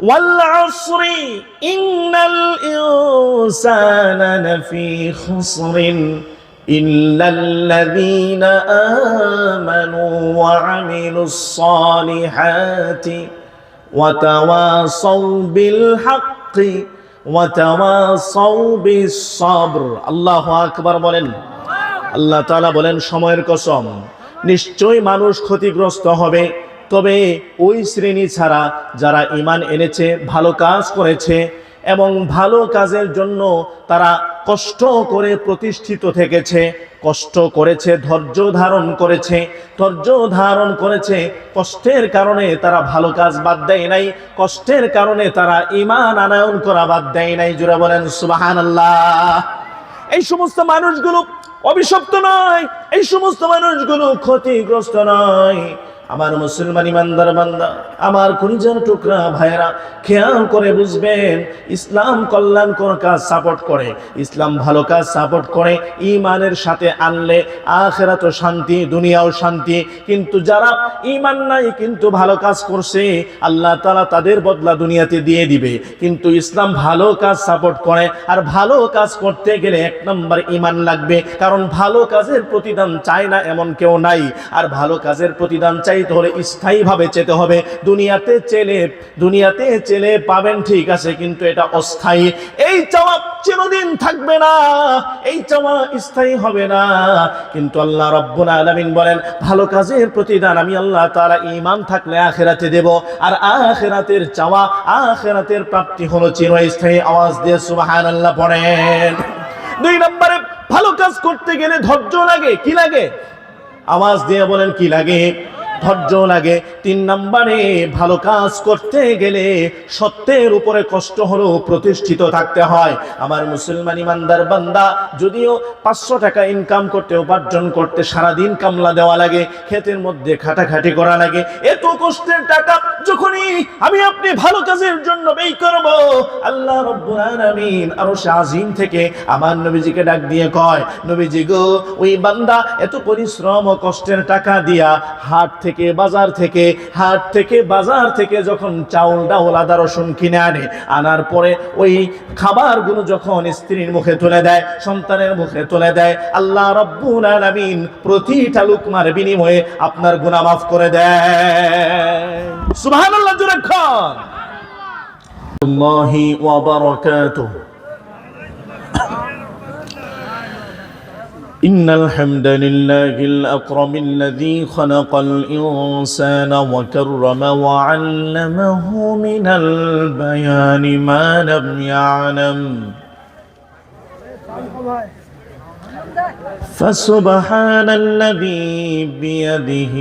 ওয়াল আসরি ইন্নাল ইনসানা লাফি খুসরিন ইল্লাল্লাযীনা আমানু ওয়া আমিলুস সালিহাতি ওয়া তাওয়াসাউ বিল হাক্কি ওয়া তাওয়াসাউ বিস সাবর। আল্লাহু আকবার বলেন। আল্লাহ তাআলা বলেন, সময়ের কসম, নিশ্চয়ই মানুষ ক্ষতিগ্রস্ত হবে, তবে ওই শ্রেণী ছাড়া যারা ঈমান এনেছে, ভালো কাজ করেছে এবং ভালো কাজের জন্য তারা কষ্ট করে প্রতিষ্ঠিত থেকেছে, কষ্ট করেছে, ধৈর্য ধারণ করেছে, কষ্টের কারণে তারা ভালো কাজ বাদ দেয় নাই, কষ্টের কারণে তারা ঈমান আনয়ন করা বাদ দেয় নাই। জোরে বলেন সুবহানাল্লাহ। এই সমস্ত মানুষগুলো অভিশপ্ত নয়, এই সমস্ত মানুষগুলো ক্ষতিগ্রস্ত নয়। আমার মুসলমান ইমানদার বান্দা, আমার কলিজার টুকরা ভাইরা, খেয়াল করে বুঝবেন, ইসলাম কল্যাণকর কাজ সাপোর্ট করে, ইসলাম ভালো কাজ সাপোর্ট করে। ঈমানের সাথে আনলে আখিরাতও শান্তি, দুনিয়াও শান্তি। কিন্তু যারা ঈমান নাই কিন্তু ভালো কাজ করছে, আল্লাহ তাআলা তাদের বদলা দুনিয়াতে দিয়ে দিবে। কিন্তু ইসলাম ভালো কাজ সাপোর্ট করে, আর ভালো কাজ করতে গেলে এক নম্বর ঈমান লাগবে, কারণ ভালো কাজের প্রতিদান চায় না এমন কেউ নাই। আর ভালো কাজের প্রতিদান চাইতে হলে স্থায়ীভাবে চেতে হবে। দুনিয়াতে চেলে পাবেন ঠিক আছে, কিন্তু এটা অস্থায়ী। এই চাওয়া চিরদিন থাকবে না, এই চাওয়া স্থায়ী হবে না। কিন্তু আল্লাহ রাব্বুল আলামিন বলেন, ভালো কাজের প্রতিদান আমি আল্লাহ তাআলা ঈমান থাকলে আখিরাতে দেব, আর আখিরাতের চাওয়া, আখিরাতের প্রাপ্তি হলো চিরস্থায়ী। আওয়াজ দিয়ে সুবহানাল্লাহ পড়েন। 2 নম্বরে, ভালো কাজ করতে গেলে ধৈর্য লাগে। কি লাগে? আওয়াজ দিয়ে বলেন, কি লাগে? ধৈর্য লাগে। 3 নম্বরে, ভালো কাজ করতে গেলে সত্যের উপরে কষ্ট হলেও প্রতিষ্ঠিত থাকতে হয়। আমার মুসলমান ইমানদার বান্দা, যদিও 500 টাকা ইনকাম করতে, উপার্জন করতে সারাদিন কামলা দেওয়া লাগে, ক্ষেতের মধ্যে খাটাখাটি করা লাগে, এত কষ্টের টাকা যখনই আমি আপনি ভালো কাজের জন্য ব্যয় করব, আল্লাহ রাব্বুল আলামিন আরশ আজিম থেকে আমার নবীজিকে ডাক দিয়ে কয়, নবীজি গো, ওই বান্দা এত পরিশ্রম ও কষ্টের টাকা দিয়া হাট থেকে বাজার থেকে যখন চাউল ডাউল আদা রসুন কিনে আনার পরে ওই খাবারগুলো যখন স্ত্রীর মুখে তুলে দেয়, সন্তানের মুখে তুলে দেয়, আল্লাহ রাব্বুল আলামিন প্রতিটা লুকমার বিনিময়ে আপনার গুনাহ মাফ করে দেয়। সুবহানাল্লাহ জোরে খান। আল্লাহি ওয়া বারাকাতুহু। إن الحمد لله الأكرم الذي خلق الإنسان وكرم وعلمه من البيان ما لم يعلم فسبحان الذي بيده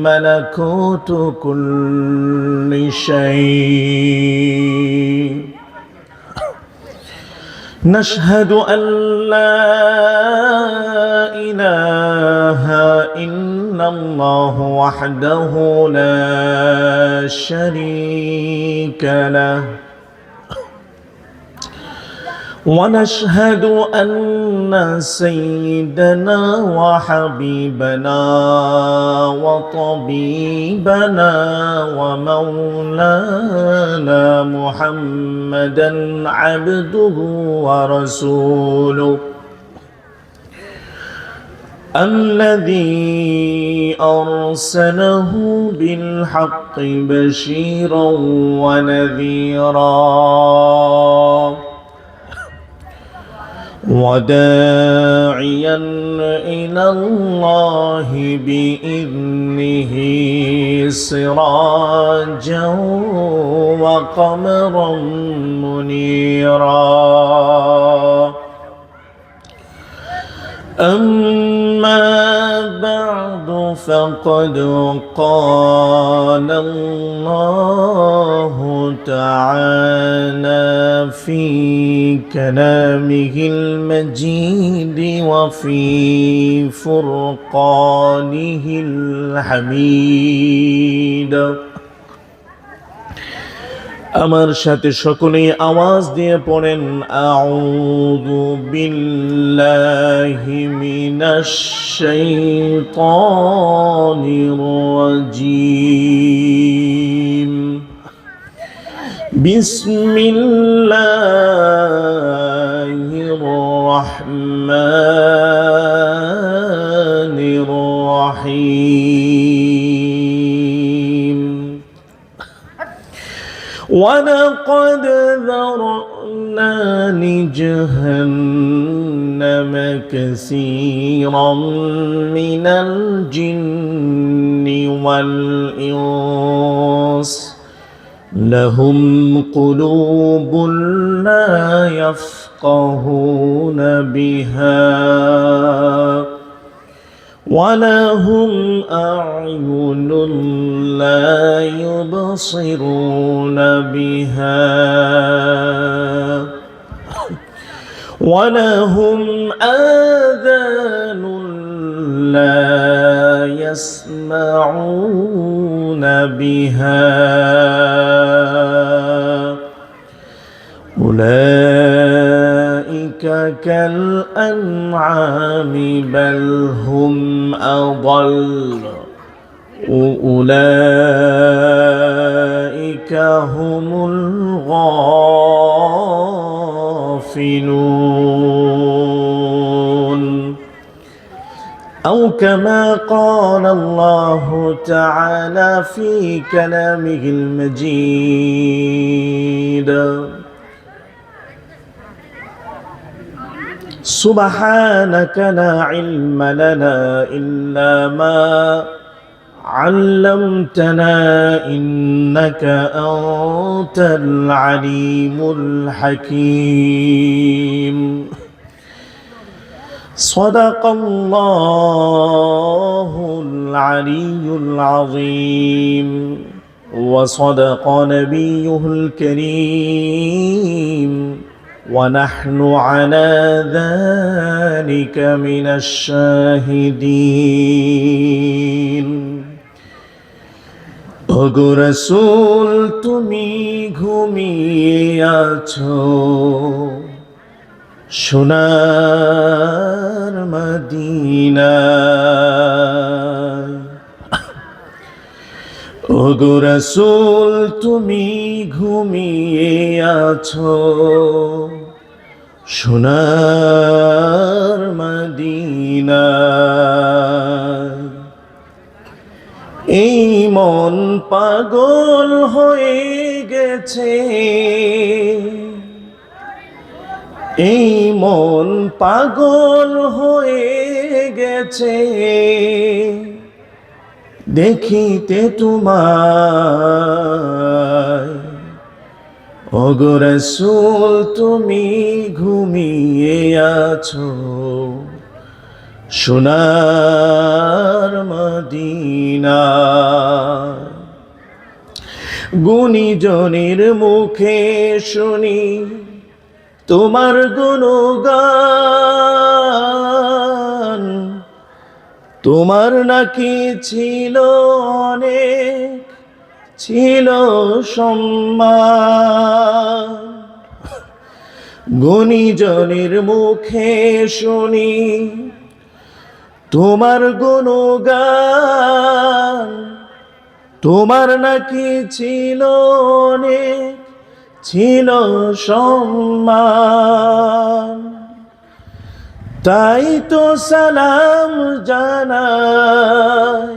ملكوت كل شيء نشهد أن لا إله إلا الله وحده لا شريك له ونشهد أن سيدنا وحبيبنا وطبيبنا ومولانا محمدا عبده ورسوله الذي أرسله بالحق بشيرا ونذيرا وداعيا إلى الله بإذنه سراجا وقمرا منيرا أما بعد فقد قال الله تعالى في كلامه المجيد وفي فرقانه الحميد আমার সাথে সকলেই আওয়াজ দিয়ে পড়েন আউযু বিল্লাহি মিনাশ শাইতানির রাজীম بسم الله الرحمن الرحيم ولقد ذرأنا لجهنم كثيرا من الجن والإنس لهم قلوب لا يفقهون بها ولهم أعين لا يبصرون بها ولهم آذان لا يسمعون بها أولئك كالأنعام بل هم أضل أولئك هم الغافلون أو كما قال الله تعالى في كلامه المجيد سبحانك لا علم لنا إلا ما علمتنا إنك أنت العليم الحكيم صدق الله العلي العظيم وصدق نبيه الكريم ونحن على ذلك من الشاهدين ওগো রাসূল তুমি ঘুমিয়ে আছো সোনার মদিনায় ওগো রাসূল তুমি ঘুমিয়ে আছো সোনার মদিনায় এই মন পাগল হয়ে গেছে এই মন পাগল হয়ে গেছে দেখিতে তোমায় ওগো রাসূল তুমি ঘুমিয়ে আছো সোনার মদিনা গুণীজনের মুখে শুনি তোমার গুণগান তোমার নাকি ছিল অনেক ছিল সম্মান গুণীজনের মুখে শুনি তোমার গুণগান তোমার নাকি ছিল অনেক ছিল সম্মান তাই তো সালাম জানাই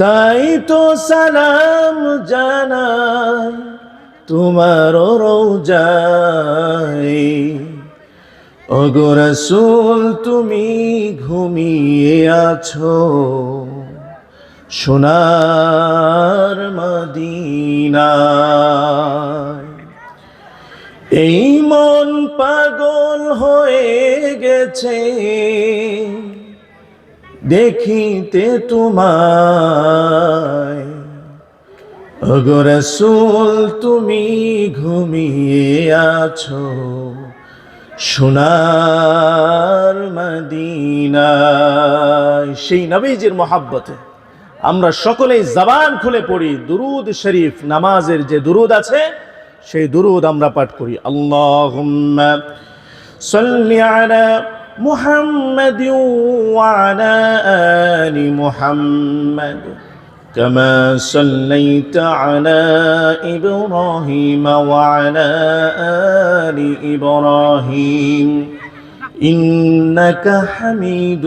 তাই তো সালাম জানাই তোমার রওজায় ওগো রাসূল তুমি ঘুমিয়ে আছো সোনার মদিনায় এই মন পাগল হয়ে গেছে দেখিতে তোমায় ওগো রাসূল তুমি ঘুমিয়ে আছো সোনার মদিনায় সেই নবীজির মহব্বতে আমরা সকলেই জবান খুলে পড়ি দুরুদ শরীফ নামাজের যে দুরুদ আছে সেই দুরুদ আমরা পাঠ করি আল্লাহুম্মা সাল্লি আলা মুহাম্মাদিন ওয়া আলা আলি মুহাম্মাদ كما صليت على إبراهيم وعلى آل إبراهيم إنك حميد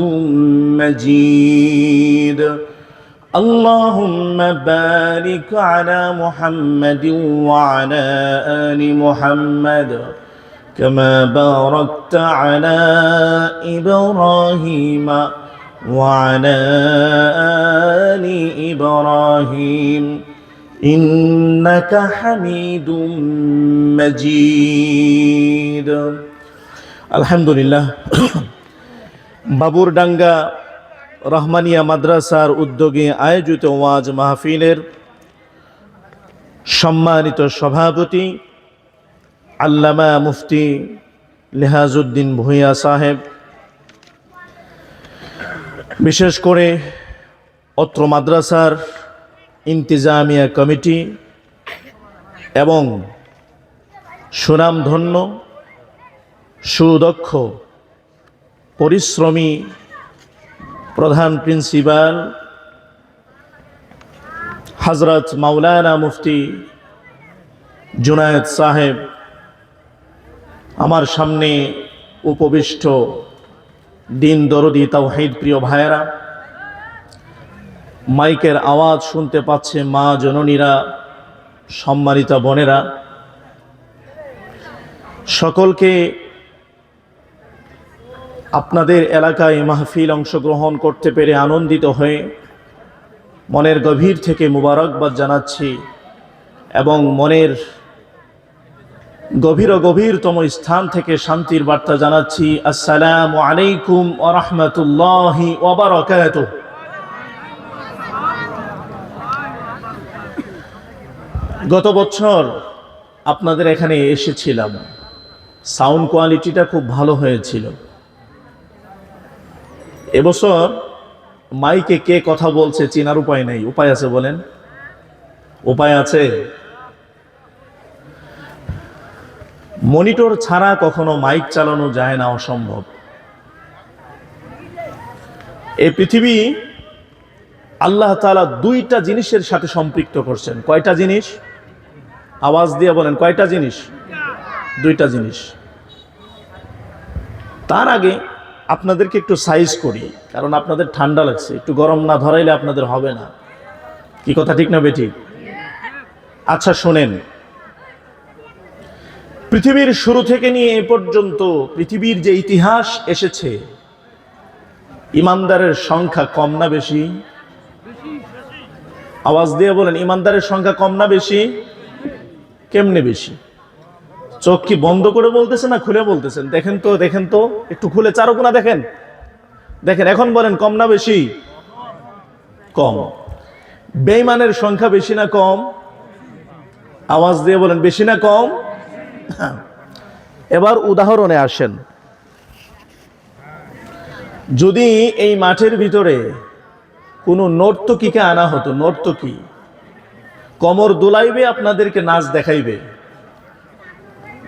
مجيد اللهم بارك على محمد وعلى آل محمد كما باركت على إبراهيم وعلى آل إبراهيم إنك حميد مجيد الحمد لله বাবুরডাঙ্গা রহমানিয়া মাদ্রাসার উদ্যোগে আয়োজিত ওয়াজ মাহফিলের সম্মানিত সভাপতি আল্লামা মুফতি লিহাজউদ্দিন ভূঁইয়া সাহেব, বিশেষ করে অত্র মাদ্রাসার ইন্তিজামিয়া কমিটি এবং সুনামধন্য সুদক্ষ পরিশ্রমী প্রধান প্রিন্সিপাল হযরত মাওলানা মুফতি জুনায়েদ সাহেব, আমার সামনে উপবিষ্ট দিন দরদি তাওহীদ প্রিয় ভাইয়েরা, মাইকের আওয়াজ শুনতে পাচ্ছে মা জননীরা, সম্মানিতা বোনেরা, সকলকে আপনাদের এলাকায় মাহফিল অংশগ্রহণ করতে পেরে আনন্দিত হয়ে মনের গভীর থেকে মুবারকবাদ জানাচ্ছি এবং মনের গভীরতম স্থান থেকে শান্তির বার্তা জানাচ্ছি। আসসালামু আলাইকুম ওয়া রাহমাতুল্লাহি ওয়া বারাকাতুহু। গত বছর আপনাদের এখানে এসেছিলাম, সাউন্ড কোয়ালিটিটা খুব ভালো হয়েছিল। এবছর মাইকে কে কথা বলছে চেনার উপায় নেই। উপায় আছে বলেন? উপায় আছে? মনিটর ছাড়া কখনো মাইক চালানো যায় না, অসম্ভব। এই পৃথিবী আল্লাহ তাআলা দুইটা জিনিসের সাথে সম্পৃক্ত করছেন। কয়টা জিনিস? আওয়াজ দিয়ে বলেন, কয়টা জিনিস? দুইটা জিনিস। তার আগে আপনাদেরকে একটু সাইজ করি, কারণ আপনাদের ঠান্ডা লাগছে, একটু গরম না ধরাইলে আপনাদের হবে না। কি কথা ঠিক না বেঠিক? আচ্ছা শোনেন, পৃথিবীর শুরু থেকে নিয়ে এ পর্যন্ত পৃথিবীর যে ইতিহাস এসেছে, ইমানদারের সংখ্যা কম না বেশি? আওয়াজ দিয়ে বলেন, ইমানদারের সংখ্যা কম না বেশি? কেমনে বেশি? চোখ কি বন্ধ করে বলতেছেন না খুলে বলতেছেন? দেখেন তো, দেখেন তো, একটু খুলে চারকোনা দেখেন, দেখেন। এখন বলেন কম না বেশি? কম। বেঈমানের সংখ্যা বেশি না কম? আওয়াজ দিয়ে বলেন, বেশি না কম? এবার উদাহরণে আসেন। যদি এই মাঠের ভিতরে কোনো নর্তকীকে আনা হতো, নর্তকী কমর দোলাইবে, আপনাদেরকে নাচ দেখাইবে,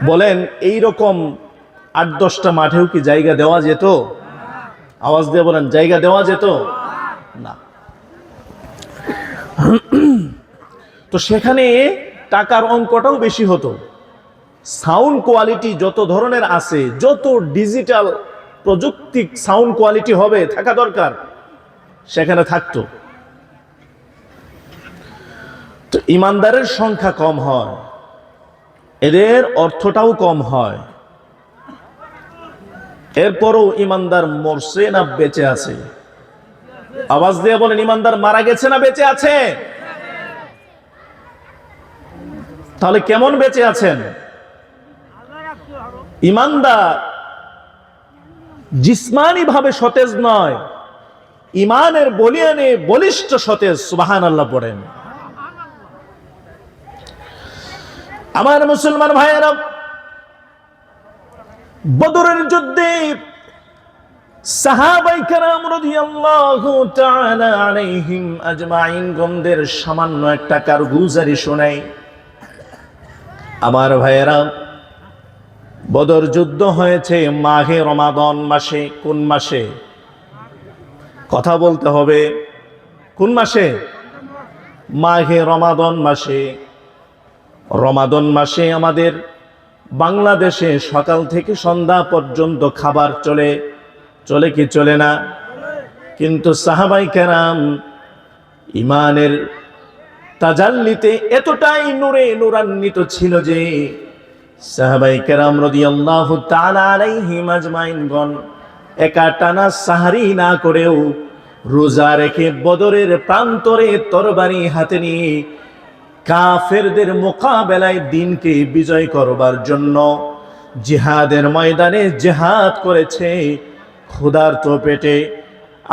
বলেন এই রকম ৮-১০টা মাঠেও কি জায়গা দেওয়া যেত? আওয়াজ দিয়ে বলেন, জায়গা দেওয়া যেত না। তো সেখানে টাকার অঙ্কটাও বেশি হতো। সাউন্ড কোয়ালিটি যত ধরনের আছে, যত ডিজিটাল প্রযুক্তিক সাউন্ড কোয়ালিটি হবে থাকা দরকার, সেখানে থাকতো। তো ইমানদারের সংখ্যা কম হয়, এদের অর্থটাও কম হয়। এরপরও ইমানদার মরছে না বেঁচে আছে? আওয়াজ দিয়ে বলেন, ইমানদার মারা গেছে না বেঁচে আছে? তাহলে কেমন বেঁচে আছেন? ইমানদার জিসমানি ভাবে সতেজ নয়, ইমানের বলিয়ানে বলিষ্ঠ সতেজ। সুবহানাল্লাহ পড়েন। আমার মুসলমান ভাইয়েরা, বদরের যুদ্ধে সাহাবায়ে কেরাম রাদিয়াল্লাহু তাআলা আলাইহিম আজমাইন গমদের সামান্য একটা কারগুজারি শোনাই। আমার ভাইয়েরা, বদর যুদ্ধ হয়েছে মাহে রমাদান মাসে। কোন মাসে? কথা বলতে হবে, কোন মাসে? মাহে রমাদান মাসে, রমাদান মাসে আমাদের বাংলাদেশে সকাল থেকে সন্ধ্যা পর্যন্ত খাবার চলে, চলে কি চলে না? কিন্তু সাহাবাই কেরাম ইমানের তাজাল্লিতে এতটাই নূরে নূরান্বিত ছিল যে সাহাবাই কেরাম রাদিয়াল্লাহু তাআলা আলাইহিম আজমাইনগণ একা টানা সাহারি না করেও রোজা রেখে বদরের প্রান্তরে তরবারি হাতে নিয়ে কাফেরদের মোকাবেলায় দিনকে বিজয় করবার জন্য জিহাদের ময়দানে জিহাদ করেছে ক্ষুধার্ত পেটে।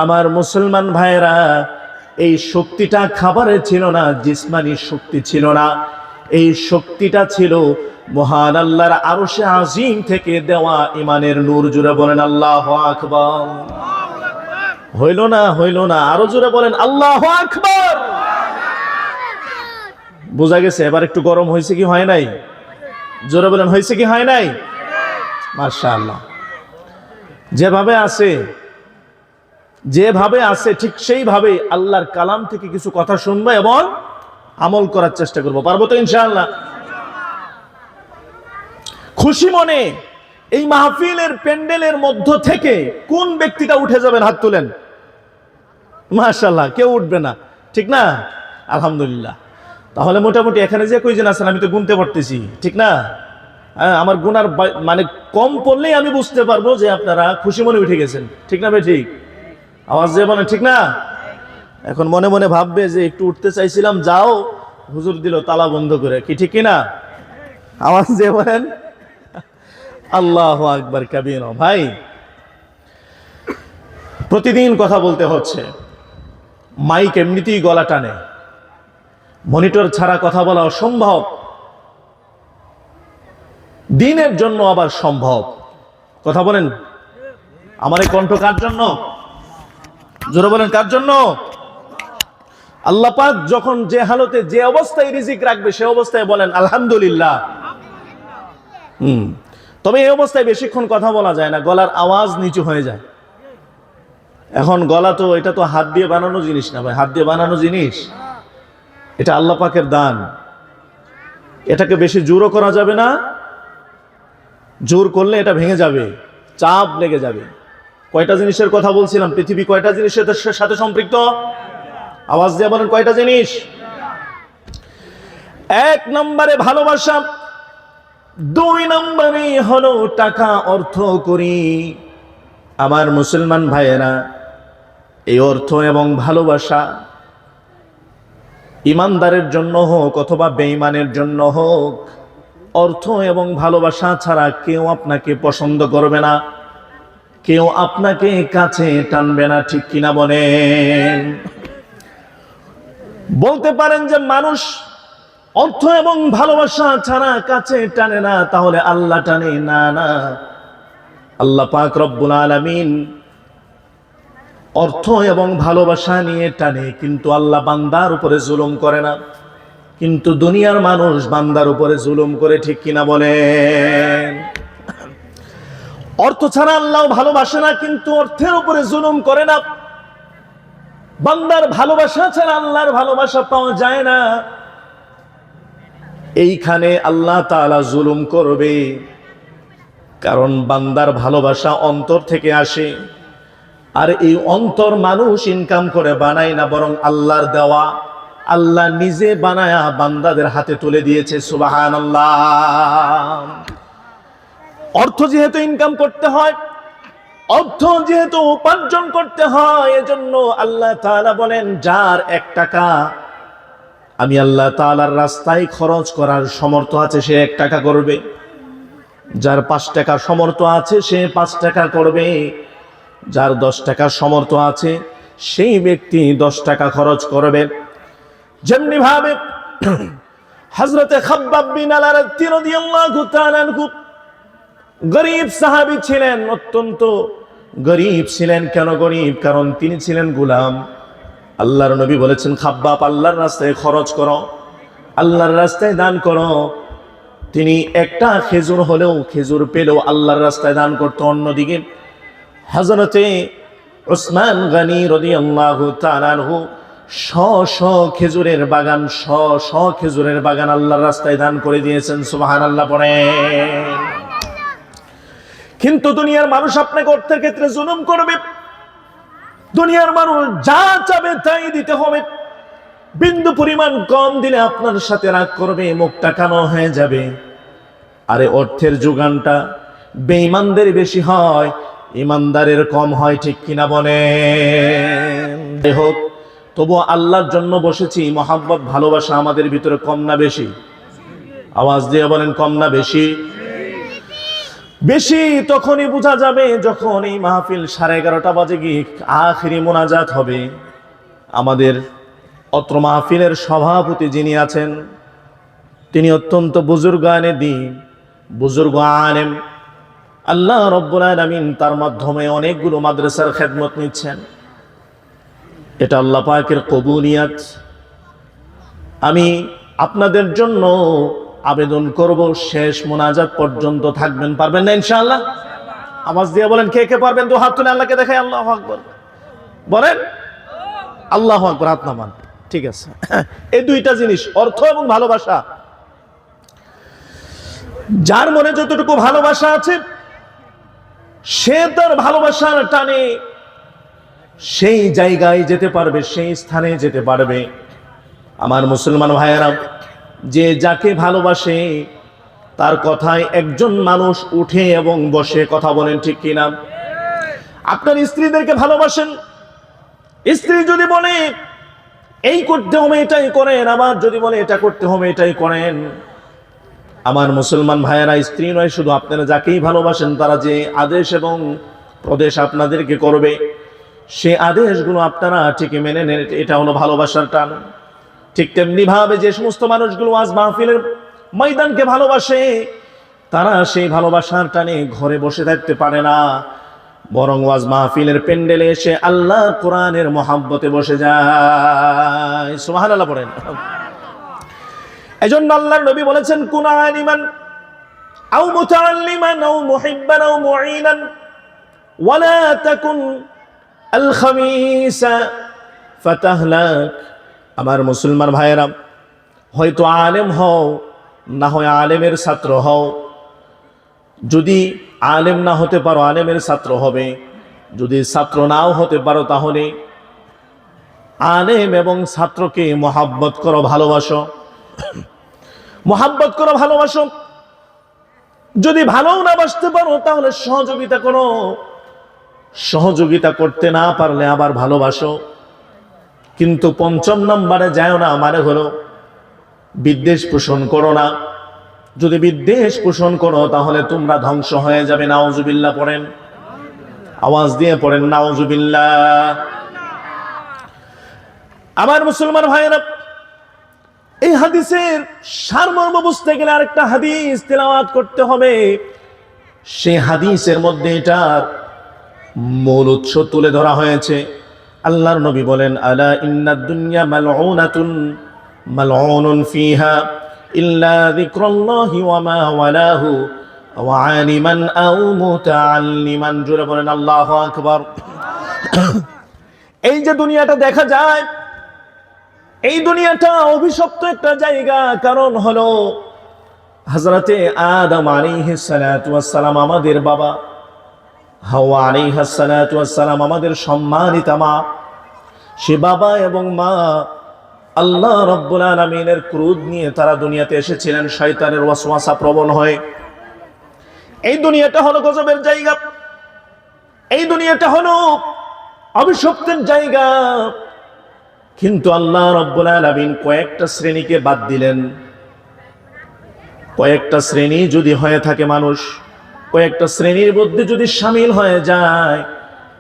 আমার মুসলমান ভাইরা, এই শক্তিটা খাবারের ছিল না, জিসমানি শক্তি ছিল না, এই শক্তিটা ছিল মহান আল্লাহর আরশে আজিম থেকে দেওয়া ইমানের নূর। জুড়ে বলেন আল্লাহু আকবার। হইল না? হইল না? আরো জোরে বলেন আল্লাহু আকবার। বোঝা গেছে? এবার একটু গরম হয়েছে কি হয় নাই? জোরে বলেন হয়েছে কি হয় নাই? মাশাআল্লাহ। যেভাবে আছে, যেভাবে আছে ঠিক সেইভাবে আল্লাহর কালাম থেকে কিছু কথা শুনবো এবং আমল করার চেষ্টা করবো। পারবো তো ইনশাআল্লাহ? খুশি মনে এই মাহফিলের প্যান্ডেলের মধ্য থেকে কোন ব্যক্তিটা উঠে যাবেন? হাত তুলেন। মাশাআল্লাহ, কেউ উঠবে না, ঠিক না? আলহামদুলিল্লাহ। তাহলে মোটামুটি এখানে যে কয়জন আছেন আমি তো গুনতে পারতেছি, ঠিক না? হ্যাঁ, আমার গুনার মানে কম পড়লেই আমি বুঝতে পারবো যে আপনারা খুশি মনে উঠে গেছেন, ঠিক না ভাই? ঠিক আওয়াজ দিয়ে বলেন, ঠিক না? এখন মনে মনে ভাববে যে একটু উঠতে চাইছিলাম, যাও হুজুর দিল তালা বন্ধ করে, কি ঠিক কিনা? আওয়াজ দিয়ে বলেন আল্লাহু আকবার কাবীরা। ভাই, প্রতিদিন কথা বলতে হচ্ছে, মাইক এমনিতেই গলা টানে, মনিটর ছাড়া কথা বলা অসম্ভব, দিনের জন্য আবার সম্ভব। কথা বলেন, আমার এই কণ্ঠ কার জন্য? জোরে বলেন কার জন্য? আল্লাহ পাক যখন যে হালতে যে অবস্থায় রিজিক রাখবে সে অবস্থায় বলেন আলহামদুলিল্লাহ। তবে এই অবস্থায় বেশিক্ষণ কথা বলা যায় না, গলার আওয়াজ নিচু হয়ে যায়। এখন গলা তো এটা তো হাত দিয়ে বানানো জিনিস না ভাই, হাত দিয়ে বানানো জিনিস এটা আল্লাহ পাকের দান। এটাকে বেশি জোরও করা যাবে না, জোর করলে এটা ভেঙে যাবে, চাপ লেগে যাবে। কয়টা জিনিসের কথা বলছিলাম? পৃথিবী কয়টা জিনিসের সাথে সম্পৃক্ত? আওয়াজ দিয়ে বলেন কয়টা জিনিস? এক নম্বরে ভালোবাসা, দুই নম্বরে হলো টাকা অর্থ করি। আমার মুসলমান ভাইয়েরা, এই অর্থ এবং ভালোবাসা ইমানদারের জন্য হোক অথবা বেঈমানের জন্য হোক, অর্থ এবং ভালোবাসা ছাড়া কেউ আপনাকে পছন্দ করবে না, কেউ আপনাকে কাছে টানবে না, ঠিক কিনা বলেন? বলতে পারেন যে মানুষ অর্থ এবং ভালোবাসা ছাড়া কাছে টানে না, তাহলে আল্লাহ টানে না? না, আল্লাহ পাক রব্বুল আলামিন অর্থ এবং ভালোবাসা নিয়ে টানে, কিন্তু আল্লাহ বান্দার উপরে জুলুম করে না। কিন্তু দুনিয়ার মানুষ বান্দার উপরে জুলুম করে, ঠিক কিনা বলেন? অর্থ ছাড়া আল্লাহ ভালোবাসে না, কিন্তু অর্থের উপরে জুলুম করে না। বান্দার ভালোবাসা ছাড়া আল্লাহর ভালোবাসা পাওয়া যায় না। এইখানে আল্লাহ তাআলা জুলুম করবে, কারণ বান্দার ভালোবাসা অন্তর থেকে আসে, আর এই অন্তর মানুষ ইনকাম করে বানায় না, বরং আল্লাহর দেওয়া। আল্লাহ নিজে বানায়া বান্দাদের হাতে তুলে দিয়েছে। সুবহানাল্লাহ। অর্থ যেহেতু ইনকাম করতে হয়, অর্থ যেহেতু উপার্জন করতে হয়, এজন্য আল্লাহ তাআলা বলেন যার 1 টাকা আমি আল্লাহ তাআলার রাস্তায় খরচ করার সামর্থ্য আছে সে 1 টাকা করবে, যার 5 টাকা সামর্থ্য আছে সে 5 টাকা করবে, যার 10 টাকার সামর্থ্য আছে সেই ব্যক্তি 10 টাকা খরচ করবে। যেমনি ভাবে হযরতে খাব্বাব বিন আল-আরাত্তি রাদিয়াল্লাহু তাআলা আনহু গরীব সাহাবী ছিলেন, অত্যন্ত গরীব ছিলেন। কেন গরীব? কারণ তিনি ছিলেন গোলাম। আল্লাহর নবী বলেছেন, খাব্বাব আল্লাহর রাস্তায় খরচ করো, আল্লাহর রাস্তায় দান করো। তিনি একটা খেজুর হলেও, খেজুর পেলেও আল্লাহর রাস্তায় দান করত। অন্যদিকে হযরতে উসমান গনি রাদিয়াল্লাহু তাআলা আনহু শ শ খেজুরের বাগান, শ শ খেজুরের বাগান আল্লাহর রাস্তায় দান করে দিয়েছেন। সুবহানাল্লাহ পড়েন। কিন্তু দুনিয়ার মানুষ আপনাকে অর্থের ক্ষেত্রে জুলুম করবে। দুনিয়ার মানুষ যা চাবে তাই দিতে হবে। বিন্দু পরিমাণ কম দিলে আপনার সাথে রাগ করবে, মুখটা কালো হয়ে যাবে। আরে অর্থের যোগানটা বেঈমানদের বেশি হয়, ইমানদারের কম হয়, ঠিক কিনা বলেন? যাই হোক, তবু আল্লাহর জন্য বসেছি, মহাব্বত ভালোবাসা আমাদের ভিতরে কম না বেশি? আওয়াজ দিয়ে বলেন, কম না বেশি? বেশি তখনই বোঝা যাবে যখন এই মাহফিল 11:30 বাজে গিয়ে আখিরি মোনাজাত হবে। আমাদের অত্র মাহফিলের সভাপতি যিনি আছেন, তিনি অত্যন্ত বুজুর্গানে দিন, বুজুর্গ আলেম। আল্লাহ রব্বুল আলামিন তার মাধ্যমে অনেকগুলো মাদ্রাসার খেদমত নিচ্ছেন। এটা আল্লাহ পাকের কবুলিয়াত। আমি আপনাদের জন্য আবেদন করব, শেষ মোনাজাত পর্যন্ত থাকবেন। পারবেন না ইনশাআল্লাহ? আওয়াজ দিয়ে বলেন, কে কে পারবেন? দু হাত তুলে আল্লাহকে দেখাই, আল্লাহু আকবার বলেন। আল্লাহু আকবার, হাত নামান। ঠিক আছে, এই দুইটা জিনিস, অর্থ এবং ভালোবাসা। যার মনে যতটুকু ভালোবাসা আছে, সে তার ভালোবাসার টানে সেই জায়গায় যেতে পারবে, সেই স্থানে যেতে পারবে। আমার মুসলমান ভাইয়েরা, যে যাকে ভালোবাসে তার কথায় একজন মানুষ উঠে এবং বসে কথা বলেন, ঠিক কিনা? আপনার স্ত্রীদেরকে ভালোবাসেন, স্ত্রী যদি বলে এই করতে হবে এটাই করেন, আবার যদি বলে এটা করতে হবে এটাই করেন। আমার মুসলমান ভাইয়েরা, স্ত্রী নয় শুধু, আপনারা যাকেই ভালোবাসেন তারা যে আদেশ এবং প্রদেশ আপনাদেরকে করবে, সে আদেশগুলো আপনারা ঠিকই মেনে নেন, এটা হলো ভালোবাসার টান। ঠিক তেমনি ভাবে যে সমস্ত মানুষগুলো আজ মাহফিলের ময়দানকে ভালোবাসে, তারা সেই ভালোবাসার টানে ঘরে বসে থাকতে পারে না, বরং ওয়াজ মাহফিলের প্যান্ডেলে এসে আল্লাহ কোরআনের মহাব্বতে বসে যায়। সুবহানাল্লাহ পড়েন। এজন্য আল্লাহর নবী বলেছেন, কুন আলিমান আও মুতাআল্লিমান আও মুহিব্বান আও মুঈনান ওয়ালা তাকুন আল খামিসা ফাতাহলাক। আমার মুসলমান ভাইয়েরা, হয়তো আলেম হও, না হয় আলেমের ছাত্র হও। যদি আলেম না হতে পারো, আলেমের ছাত্র হবে। যদি ছাত্র নাও হতে পারো, তাহলে আলেম এবং ছাত্রকে মহাব্বত করো, ভালোবাসো। মহাব্বত করো, ভালোবাসো। যদি ভালোও না বাসতে পারো, তাহলে সহযোগিতা করো। সহযোগিতা করতে না পারলে আবার ভালোবাসো। কিন্তু ৫ম নম্বরে যায় না, মানে হলো বিদ্বেষ পোষণ করো না। যদি বিদ্বেষ পোষণ করো, তাহলে তোমরা ধ্বংস হয়ে যাবে। নাউজুবিল্লাহ পড়েন, আওয়াজ দিয়ে পড়েন, নাউজুবিল্লাহ। আমার মুসলমান ভাইয়েরা, এই হাদিসের সারমর্ম বুঝতে গেলে আরেকটা হাদিস তেলাওয়াত করতে হবে। সেই হাদিসের মধ্যে এটার মূল উৎস তুলে ধরা হয়েছে। আল্লাহর নবী বলেন, আলা ইন্নাদ দুনিয়া মালউনাতুন মালউনুন ফিহা ইল্লা যিকরুল্লাহি ওয়া মা ওয়ালাহু ওয়া আলিমান আও মুতাআল্লিমান। জোরে বলেন আল্লাহু আকবার। এই যে দুনিয়াটা দেখা যায়, এই দুনিয়াটা অভিশপ্ত একটা জায়গা। কারণ হলো হযরতে আদম আলাইহিস সালাতু ওয়াস সালাম, আমাদের বাবা, হাওয়া আলাইহিস সালাতু ওয়াস সালাম আমাদের সম্মানিতা মা। সে বাবা এবং মা আল্লাহ রাব্বুল আলামিনের ক্রোধ নিয়ে তারা দুনিয়াতে এসেছিলেন, শয়তানের ওয়াসওয়াসা প্রবণ হয়ে। এই দুনিয়াটা হলো গজবের জায়গা, এই দুনিয়াটা হলো অভিশপ্তের জায়গা। কিন্তু আল্লাহ রাব্বুল আলামিন কয়েকটা শ্রেণীকে বাদ দিলেন। কয়েকটা শ্রেণী যদি হয়ে থাকে, মানুষ কয়েকটা শ্রেণীর মধ্যে যদি শামিল হয়ে যায়,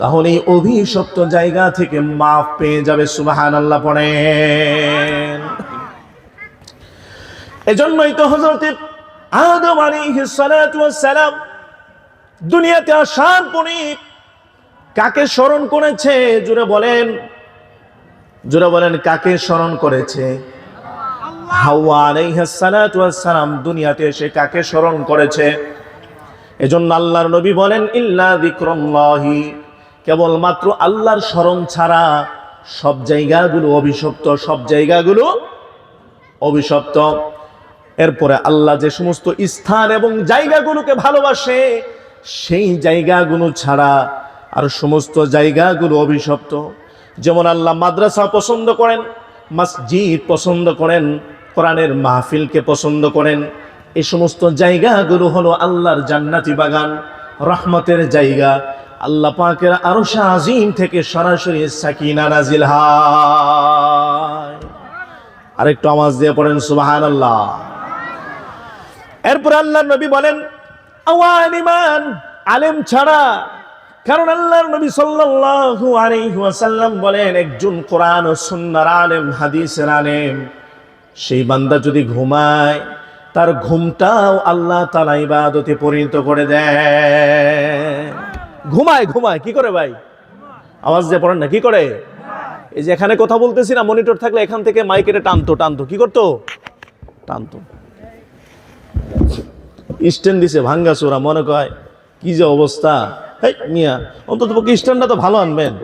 তাহলে এই অভিশপ্ত জায়গা থেকে মাফ পেয়ে যাবে। সুবহানাল্লাহ পড়েন। এজন্যই তো হযরত আদম আলাইহিস সালাতু ওয়াস সালাম দুনিয়াতে আসার পরে কাকে স্মরণ করেছে? জোরে বলেন, জোরে বলেন, কাকে স্মরণ করেছে? হাওয়া আলাইহিস সালাতু ওয়াস সালাম দুনিয়াতে এসে কাকে স্মরণ করেছে? এজন্য আল্লাহর নবী বলেন, ইল্লা যিকরুল্লাহি, কেবলমাত্র আল্লাহর স্মরণ ছাড়া সব জায়গাগুলো অভিশপ্ত, সব জায়গাগুলো অভিশপ্ত। এরপরে আল্লাহ যে সমস্ত স্থান এবং জায়গাগুলোকে ভালোবাসে সেই জায়গাগুলো ছাড়া আর সমস্ত জায়গাগুলো অভিশপ্ত। যেমন আল্লাহ মাদ্রাসা পছন্দ করেন, মসজিদ পছন্দ করেন, কোরআনের মাহফিলকে পছন্দ করেন। এই সমস্ত জায়গাগুলো হলো আল্লাহর জান্নাতি বাগান, রহমতের জায়গা। আল্লাহ পাকের আরশ আজিম থেকে সরাসরি সাকিনা নাজিল হয়। আরেকটু আওয়াজ দিয়ে পড়েন সুবহানাল্লাহ। এরপর আল্লাহর নবী বলেন আওয়ালিমান, আলেম ছাড়া। কারণ আল্লাহর নবী সাল্লাল্লাহু আলাইহি ওয়াসাল্লাম বলেন একজন কোরআন ও সুন্নাহর আলেম, হাদিসের আলেম, সেই বান্দা যদি ঘুমায় তার ঘুমটাও আল্লাহ তাআলা ইবাদতে পরিণত করে দেয়। ঘুমায় ঘুমায় কি করে ভাই? আওয়াজ দিয়ে পড়েন না, কি করে? এই যে এখানে কথা বলতেছি না, মনিটর থাকলে এখান থেকে মাইকেটে টানতো কি করতো? টানতো। স্ট্যান্ড দিছে ভাঙ্গা চোরা, মনে কয় কি যে অবস্থা। এই মিয়া, অন্তত পক্ষে স্ট্যান্ডটা তো ভালো আনবেন।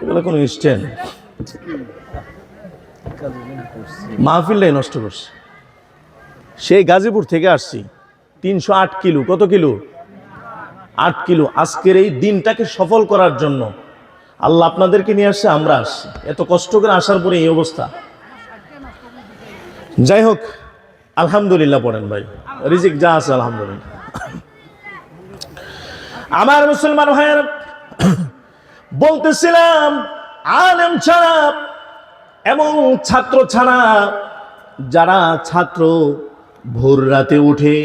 এগুলো কোন স্ট্যান্ড? মাহফিলটাই নষ্ট করছে। সেই গাজীপুর থেকে আসছি, 308 কিলো। কত কিলো? 8 কিলো। আজকের এই দিনটাকে সফল করার জন্য আল্লাহ আপনাদেরকে নিয়ে আসছে, আমরা আসছি। এত কষ্ট করে আসার পরে এই অবস্থা। যাই হোক, আলহামদুলিল্লাহ পড়েন ভাই, রিজিক যা আছে আলহামদুলিল্লাহ। আমার মুসলমান ভাইয়েরা, বলতেছিলাম আলেম ছাড়া এবং ছাত্র ছাড়া, যারা ছাত্র ভোর রাতে উঠে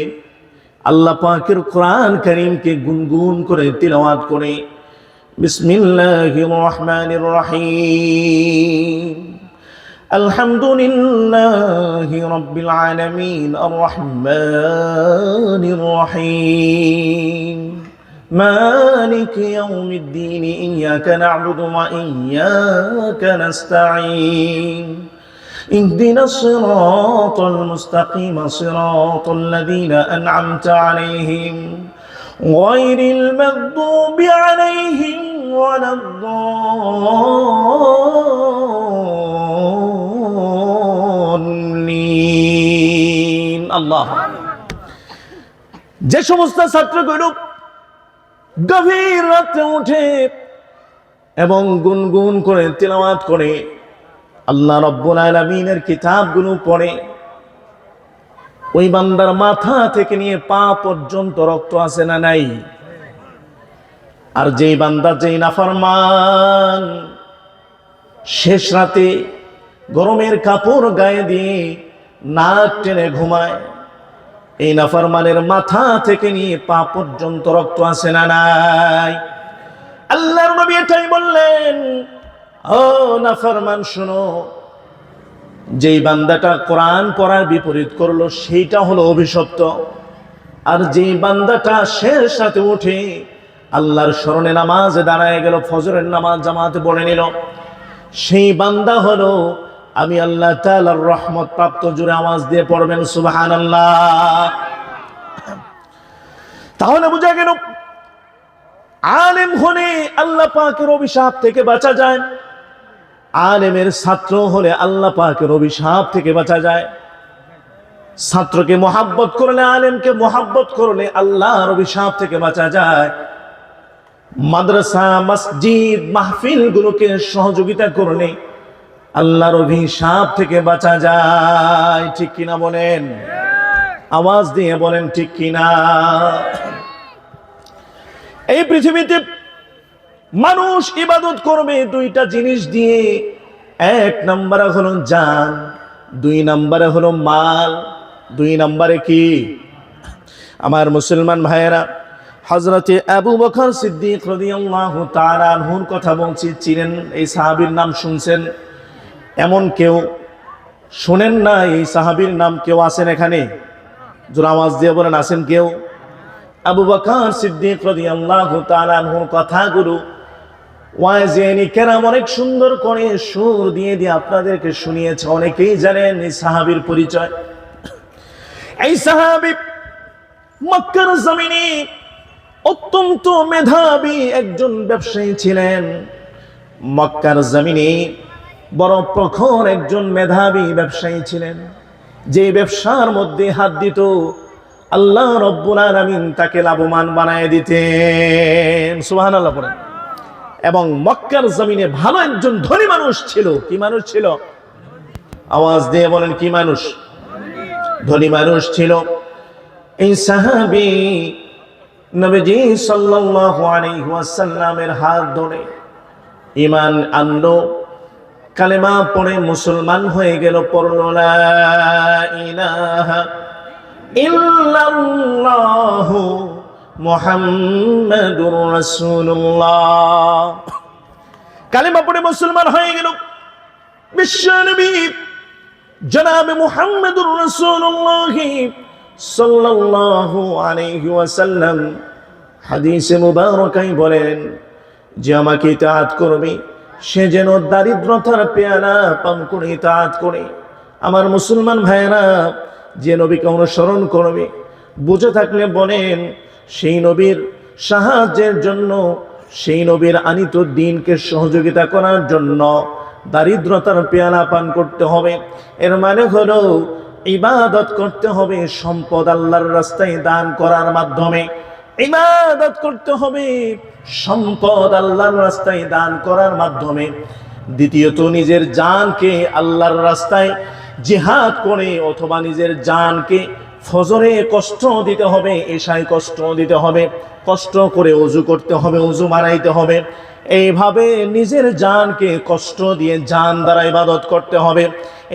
আল্লাহ পাকের কোরআন কারীমকে গুনগুন করে তিলাওয়াত করে বিসমিল্লাহির রহমানির রহিম আলহামদুলিল্লাহি রাব্বিল আলামিন আর রহমানির রহিম মালিকি ইয়াউমিদ্দিন ইয়াকা না'বুদু ওয়া ইয়াকা নাস্তাঈন اهدنا الصراط المستقيم صراط الذين أنعمت عليهم غير المغضوب عليهم ولا الضالين الله। যে সমস্ত ছাত্রগুলো গভীর রাতে উঠে এবং গুনগুন করে তিলাওয়াত করে আল্লাহ রাব্বুল আলামিনের কিতাবগুলো পড়ে, ওই বান্দার মাথা থেকে নিয়ে পা পর্যন্ত রক্ত আছে না নাই? আর যেই বান্দা, যেই নাফরমান শেষ রাতে গরমের কাপড় গায়ে দিয়ে নাক টেনে ঘুমায়, এই নাফরমানের মাথা থেকে নিয়ে পা পর্যন্ত রক্ত আছে না নাই? আল্লাহর নবী এটাই বললেন, ও নাফরমান শোনো, যেই বান্দাটা কোরআন পড়ার বিপরীত করলো সেইটা হলো অভিশপ্ত। আর যেই বান্দাটা শেষ রাতে উঠে আল্লাহর স্মরণে নামাজে দাঁড়ায় গেল, ফজরের নামাজ জামাতে পড়ে নিল, সেই বান্দা হলো আমি আল্লাহ তাআলার রহমত প্রাপ্ত। জোরে আওয়াজ দিয়ে পড়বেন সুবহানাল্লাহ। তাহলে বোঝা গেল আলেম হলে আল্লাহ পাকের অভিশাপ থেকে বাঁচা যায়, আলেমের ছাত্র হলে আল্লাহ পাকের অভিশাপ থেকে বাঁচা যায়। ছাত্রকে মহাব্বত করলে, আলেমকে মহাব্বত করলে আল্লাহর অভিশাপ থেকে বাঁচা যায়। মাদ্রাসা, মসজিদ, মাহফিল গুলোকে সহযোগিতা করলে আল্লাহর অভিশাপ থেকে বাঁচা যায়। ঠিক কিনা বলেন? আওয়াজ দিয়ে বলেন ঠিক কিনা। এই পৃথিবীতে মানুষ ইবাদত করবে দুইটা জিনিস দিয়ে। এক নম্বরে হলো জান, দুই নম্বরে হলো মাল। দুই নম্বরে কি? আমার মুসলমান ভাইয়েরা, হযরতে আবু বকর সিদ্দিক রাদিয়াল্লাহু তাআলা আনহুর কথা বলছি। চিনেন এই সাহাবীর নাম? শুনছেন? এমন কেউ শুনেন না এই সাহাবীর নাম? কেউ আছেন এখানে? জোরে আওয়াজ দিয়ে বলেন, আছেন কেউ? আবু বকর সিদ্দিক রাদিয়াল্লাহু তাআলা আনহুর কথাগুলো ওয়াজিনী কেরাম অনেক সুন্দর করে সুর দিয়ে দিয়ে আপনাদেরকে শুনিয়েছে। অনেকেই জানেন এই সাহাবীর পরিচয়। এই সাহাবী মক্কার জমিনে অত্যন্ত মেধাবী একজন ব্যবসায়ী ছিলেন। মক্কার জমিনে বড় প্রখর একজন মেধাবী ব্যবসায়ী ছিলেন। যে ব্যবসার মধ্যে হাত দিত আল্লাহ রব্বুল আলামিন তাকে লাভবান বানায় দিতেন। সুবহানাল্লাহ পড়েন। এবং মক্কার জমিনে ভালো একজন ধনী মানুষ ছিল। কি মানুষ ছিল? আওয়াজ দিয়ে বলেন, কি মানুষ? ধনী মানুষ ছিল। এই সাহাবী নবীজি সাল্লাল্লাহু আলাইহি ওয়াসাল্লামের হাত ধরে ঈমান আনলো, কালেমা পড়ে মুসলমান হয়ে গেল। পড়ল লা ইলাহা ইল্লাল্লাহু মুহাম্মাদুর রাসূলুল্লাহ। কালেমা পড়ে মুসলমান হয়ে গেল। বিশ্বনবী জনাবে মুহাম্মাদুর রাসূলুল্লাহ সাল্লাল্লাহু আলাইহি ওয়াসাল্লাম হাদিসে মুবারাকায় বলেন যে আমাকে ইতাআত করবে সে যেন দারিদ্রতার পেয়ালা পান করে ইতাআত করে। আমার মুসলমান ভাইয়েরা, যে নবীকে অনুসরণ করবে বুঝে থাকলে বলেন, সেই নবীর সাহায্যের জন্য, সেই নবীর আনিত দ্বীনকে সহযোগিতা করার জন্য দারিদ্রতার পেয়ালা পান করতে হবে। এর মানে হলো ইবাদত করতে হবে সম্পদ আল্লাহর রাস্তায় দান করার মাধ্যমে। ইবাদত করতে হবে সম্পদ আল্লাহর রাস্তায় দান করার মাধ্যমে। দ্বিতীয়ত, নিজের জানকে আল্লাহর রাস্তায় জিহাদ করে অথবা নিজের জানকে ফজরে কষ্ট দিতে হবে, এশায় কষ্ট দিতে হবে, কষ্ট করে ওযু করতে হবে, ওযু বানাইতে হবে। এইভাবে নিজের জানকে কষ্ট দিয়ে জান দ্বারা ইবাদত করতে হবে।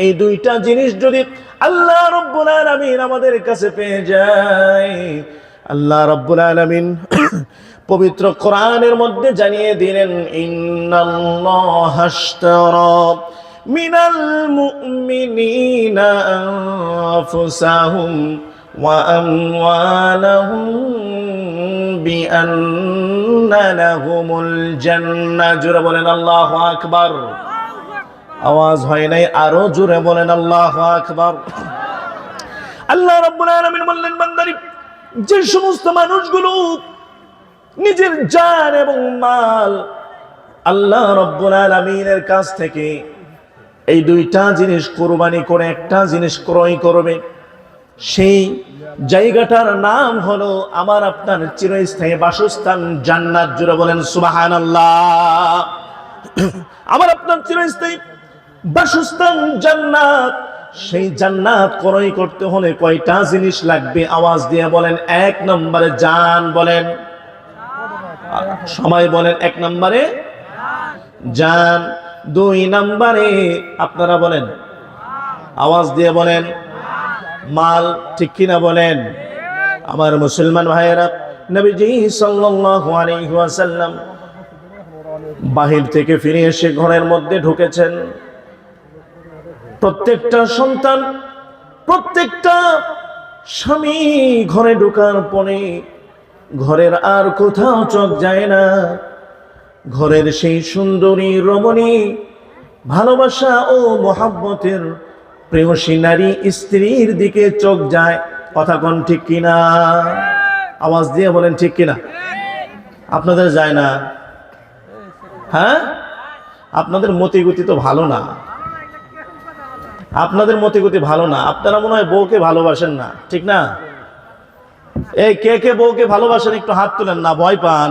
এই দুইটা জিনিস যদি আল্লাহ রাব্বুল আলামিন আমাদের কাছে পেয়ে যায়, আল্লাহ রাব্বুল আলামিন পবিত্র কোরআনের মধ্যে জানিয়ে দিলেন, ইন্নাল্লাহা আশতারা মিনাল মুমিনিনা আনফুসাহুম ওয়া আমওয়ালাহুম বিআন্না লাহুমুল জান্নাহ। জোরে বলেন আল্লাহু আকবার। আওয়াজ হয় নাই, আরো জোরে বলেন আল্লাহু আকবার। আল্লাহ রাব্বুল আলামিন বললেন, বান্দারি, যে সমস্ত মানুষগুলো নিজের জান এবং মাল আল্লাহ রাব্বুল আলামিনের কাছ থেকে এই দুইটা জিনিস কুরবানি করে একটা জিনিস ক্রয় করবে, সেই জায়গাটার নাম হলো আমার আপনার চিরস্থায়ী বাসস্থান জান্নাত। জোরে বলেন সুবহানাল্লাহ। আমার আপনার চিরস্থায়ী বাসস্থান জান্নাত। সেই জান্নাত ক্রয় করতে হলে কয়টা জিনিস লাগবে? আওয়াজ দিয়ে বলেন। এক নম্বরে জান। বলেন সবাই, বলেন। এক নম্বরে জান। দুই নম্বরে আপনারা বলেন, আওয়াজ দিয়ে বলেন, মাল। ঠিক কিনা বলেন? আমার মুসলমান ভাইয়েরা, নবীজি সাল্লাল্লাহু আলাইহি ওয়াসাল্লাম বাহির থেকে ফিরে এসে ঘরের মধ্যে ঢুকেছেন। প্রত্যেকটা সন্তান, প্রত্যেকটা স্বামী ঘরে ঢোকার পরে ঘরের আর কোথাও চোখ যায় না। ঘরের সেই সুন্দরী রমণী, ভালোবাসা ও মহব্বতের প্রেয়সী নারী স্ত্রীর দিকে চোখ যায়। কথা কোন ঠিক কিনা? আওয়াজ দিয়ে বলেন ঠিক কিনা। আপনাদের যায় না? হ্যাঁ, আপনাদের মতিগতি তো ভালো না। আপনাদের মতিগতি ভালো না। আপনারা মনে হয় বউকে ভালোবাসেন না, ঠিক না? এই কে কে বউকে ভালোবাসেন একটু হাত তুলেন না, ভয় পান।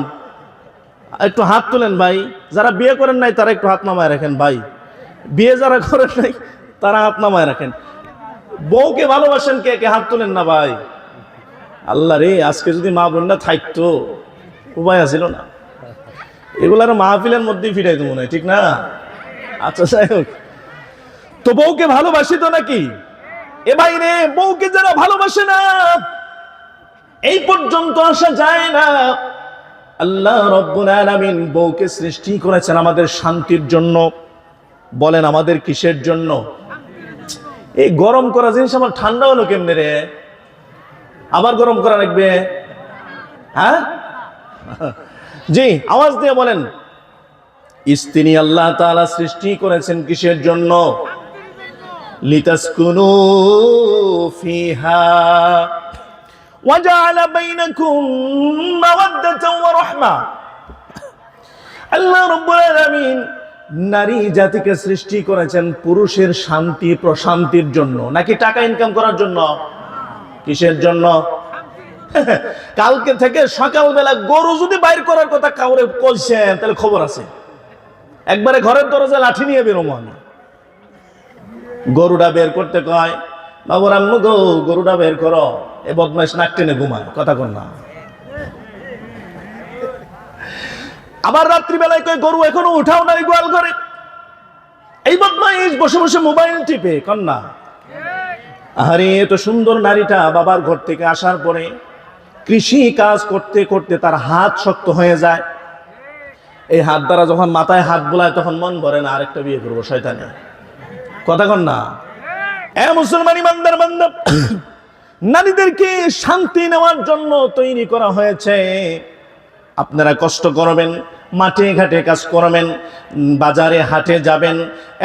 একটু হাত তুলেন ভাই। যারা বিয়ে করেন নাই তারা একটু হাত নামায় রাখেন ভাই। বিয়ে যারা করেন নাই তারা হাত নামায় রাখেন। বউকে ভালোবাসেন কে কে? হাত তুলেন না ভাই। আল্লাহ রে, আজকে যদি মা বোনরা থাকতো, উপায় আছিল না। এগুলার মাহফিলের মধ্যেই ফিরাইতো মনে হয়, ঠিক না? আচ্ছা যাই হোক, তো বউকে ভালোবাসি তো নাকি? এ ভাই রে, বউকে যারা ভালোবাসে না এই পর্যন্ত আসা যায় না। আল্লাহ রাব্বুল আলামিন বউকে সৃষ্টি করেছেন আমাদের শান্তির জন্য। বলেন আমাদের কিসের জন্য? এই গরম করা জিনিস আমার ঠান্ডা হলো কেমনে রে? আবার গরম করা লাগবে? হ্যাঁ জি, আওয়াজ দিয়ে বলেন। স্ত্রী আল্লাহ তাআলা সৃষ্টি করেছেন কিসের জন্য? লিতাসকুনু ফিহা ওয়াজআলা বাইনাকুম মাওয়াদ্দাতাও ওয়া রাহমা। আল্লাহ রাব্বুল আলামিন নারী জাতিকে সৃষ্টি করেছেন পুরুষের শান্তি প্রশান্তির জন্য, নাকি টাকা ইনকাম করার জন্য? কিসের জন্য? কালকে থেকে সকালবেলা গরু যদি বাইর করার কথা কাউরে বলছেন তাহলে খবর আছে, একবারে ঘরের দরজা লাঠি নিয়ে বেরোবো আমি। গরুটা বের করতে কয়, বাবুর আম্মু গো গরুটা বের করো, এ বদমাইশ নাক টেনে ঘুমায়, কথা কন না। আবার রাত্রিবেলায় কয় গরু এখনো উঠাও নাই গোয়াল করে, এই বদমাইশ বসে বসে মোবাইল টিপে, কন্যা। আরে এত সুন্দর নারীটা বাবার ঘর থেকে আসার পরে কৃষি কাজ করতে করতে তার হাত শক্ত হয়ে যায়। এই হাত দ্বারা যখন মাথায় হাত বুলায় তখন মন ভরে না আরেকটা বিয়ে করবো, শয়তানে, কথা কন না। এ মুসলমান ইমানদার বান্দা, নারীদেরকে শান্তি নেওয়ার জন্য তৈরি করা হয়েছে। আপনারা কষ্ট করবেন, মাঠে ঘাটে কাজ করবেন, বাজারে হাটে যাবেন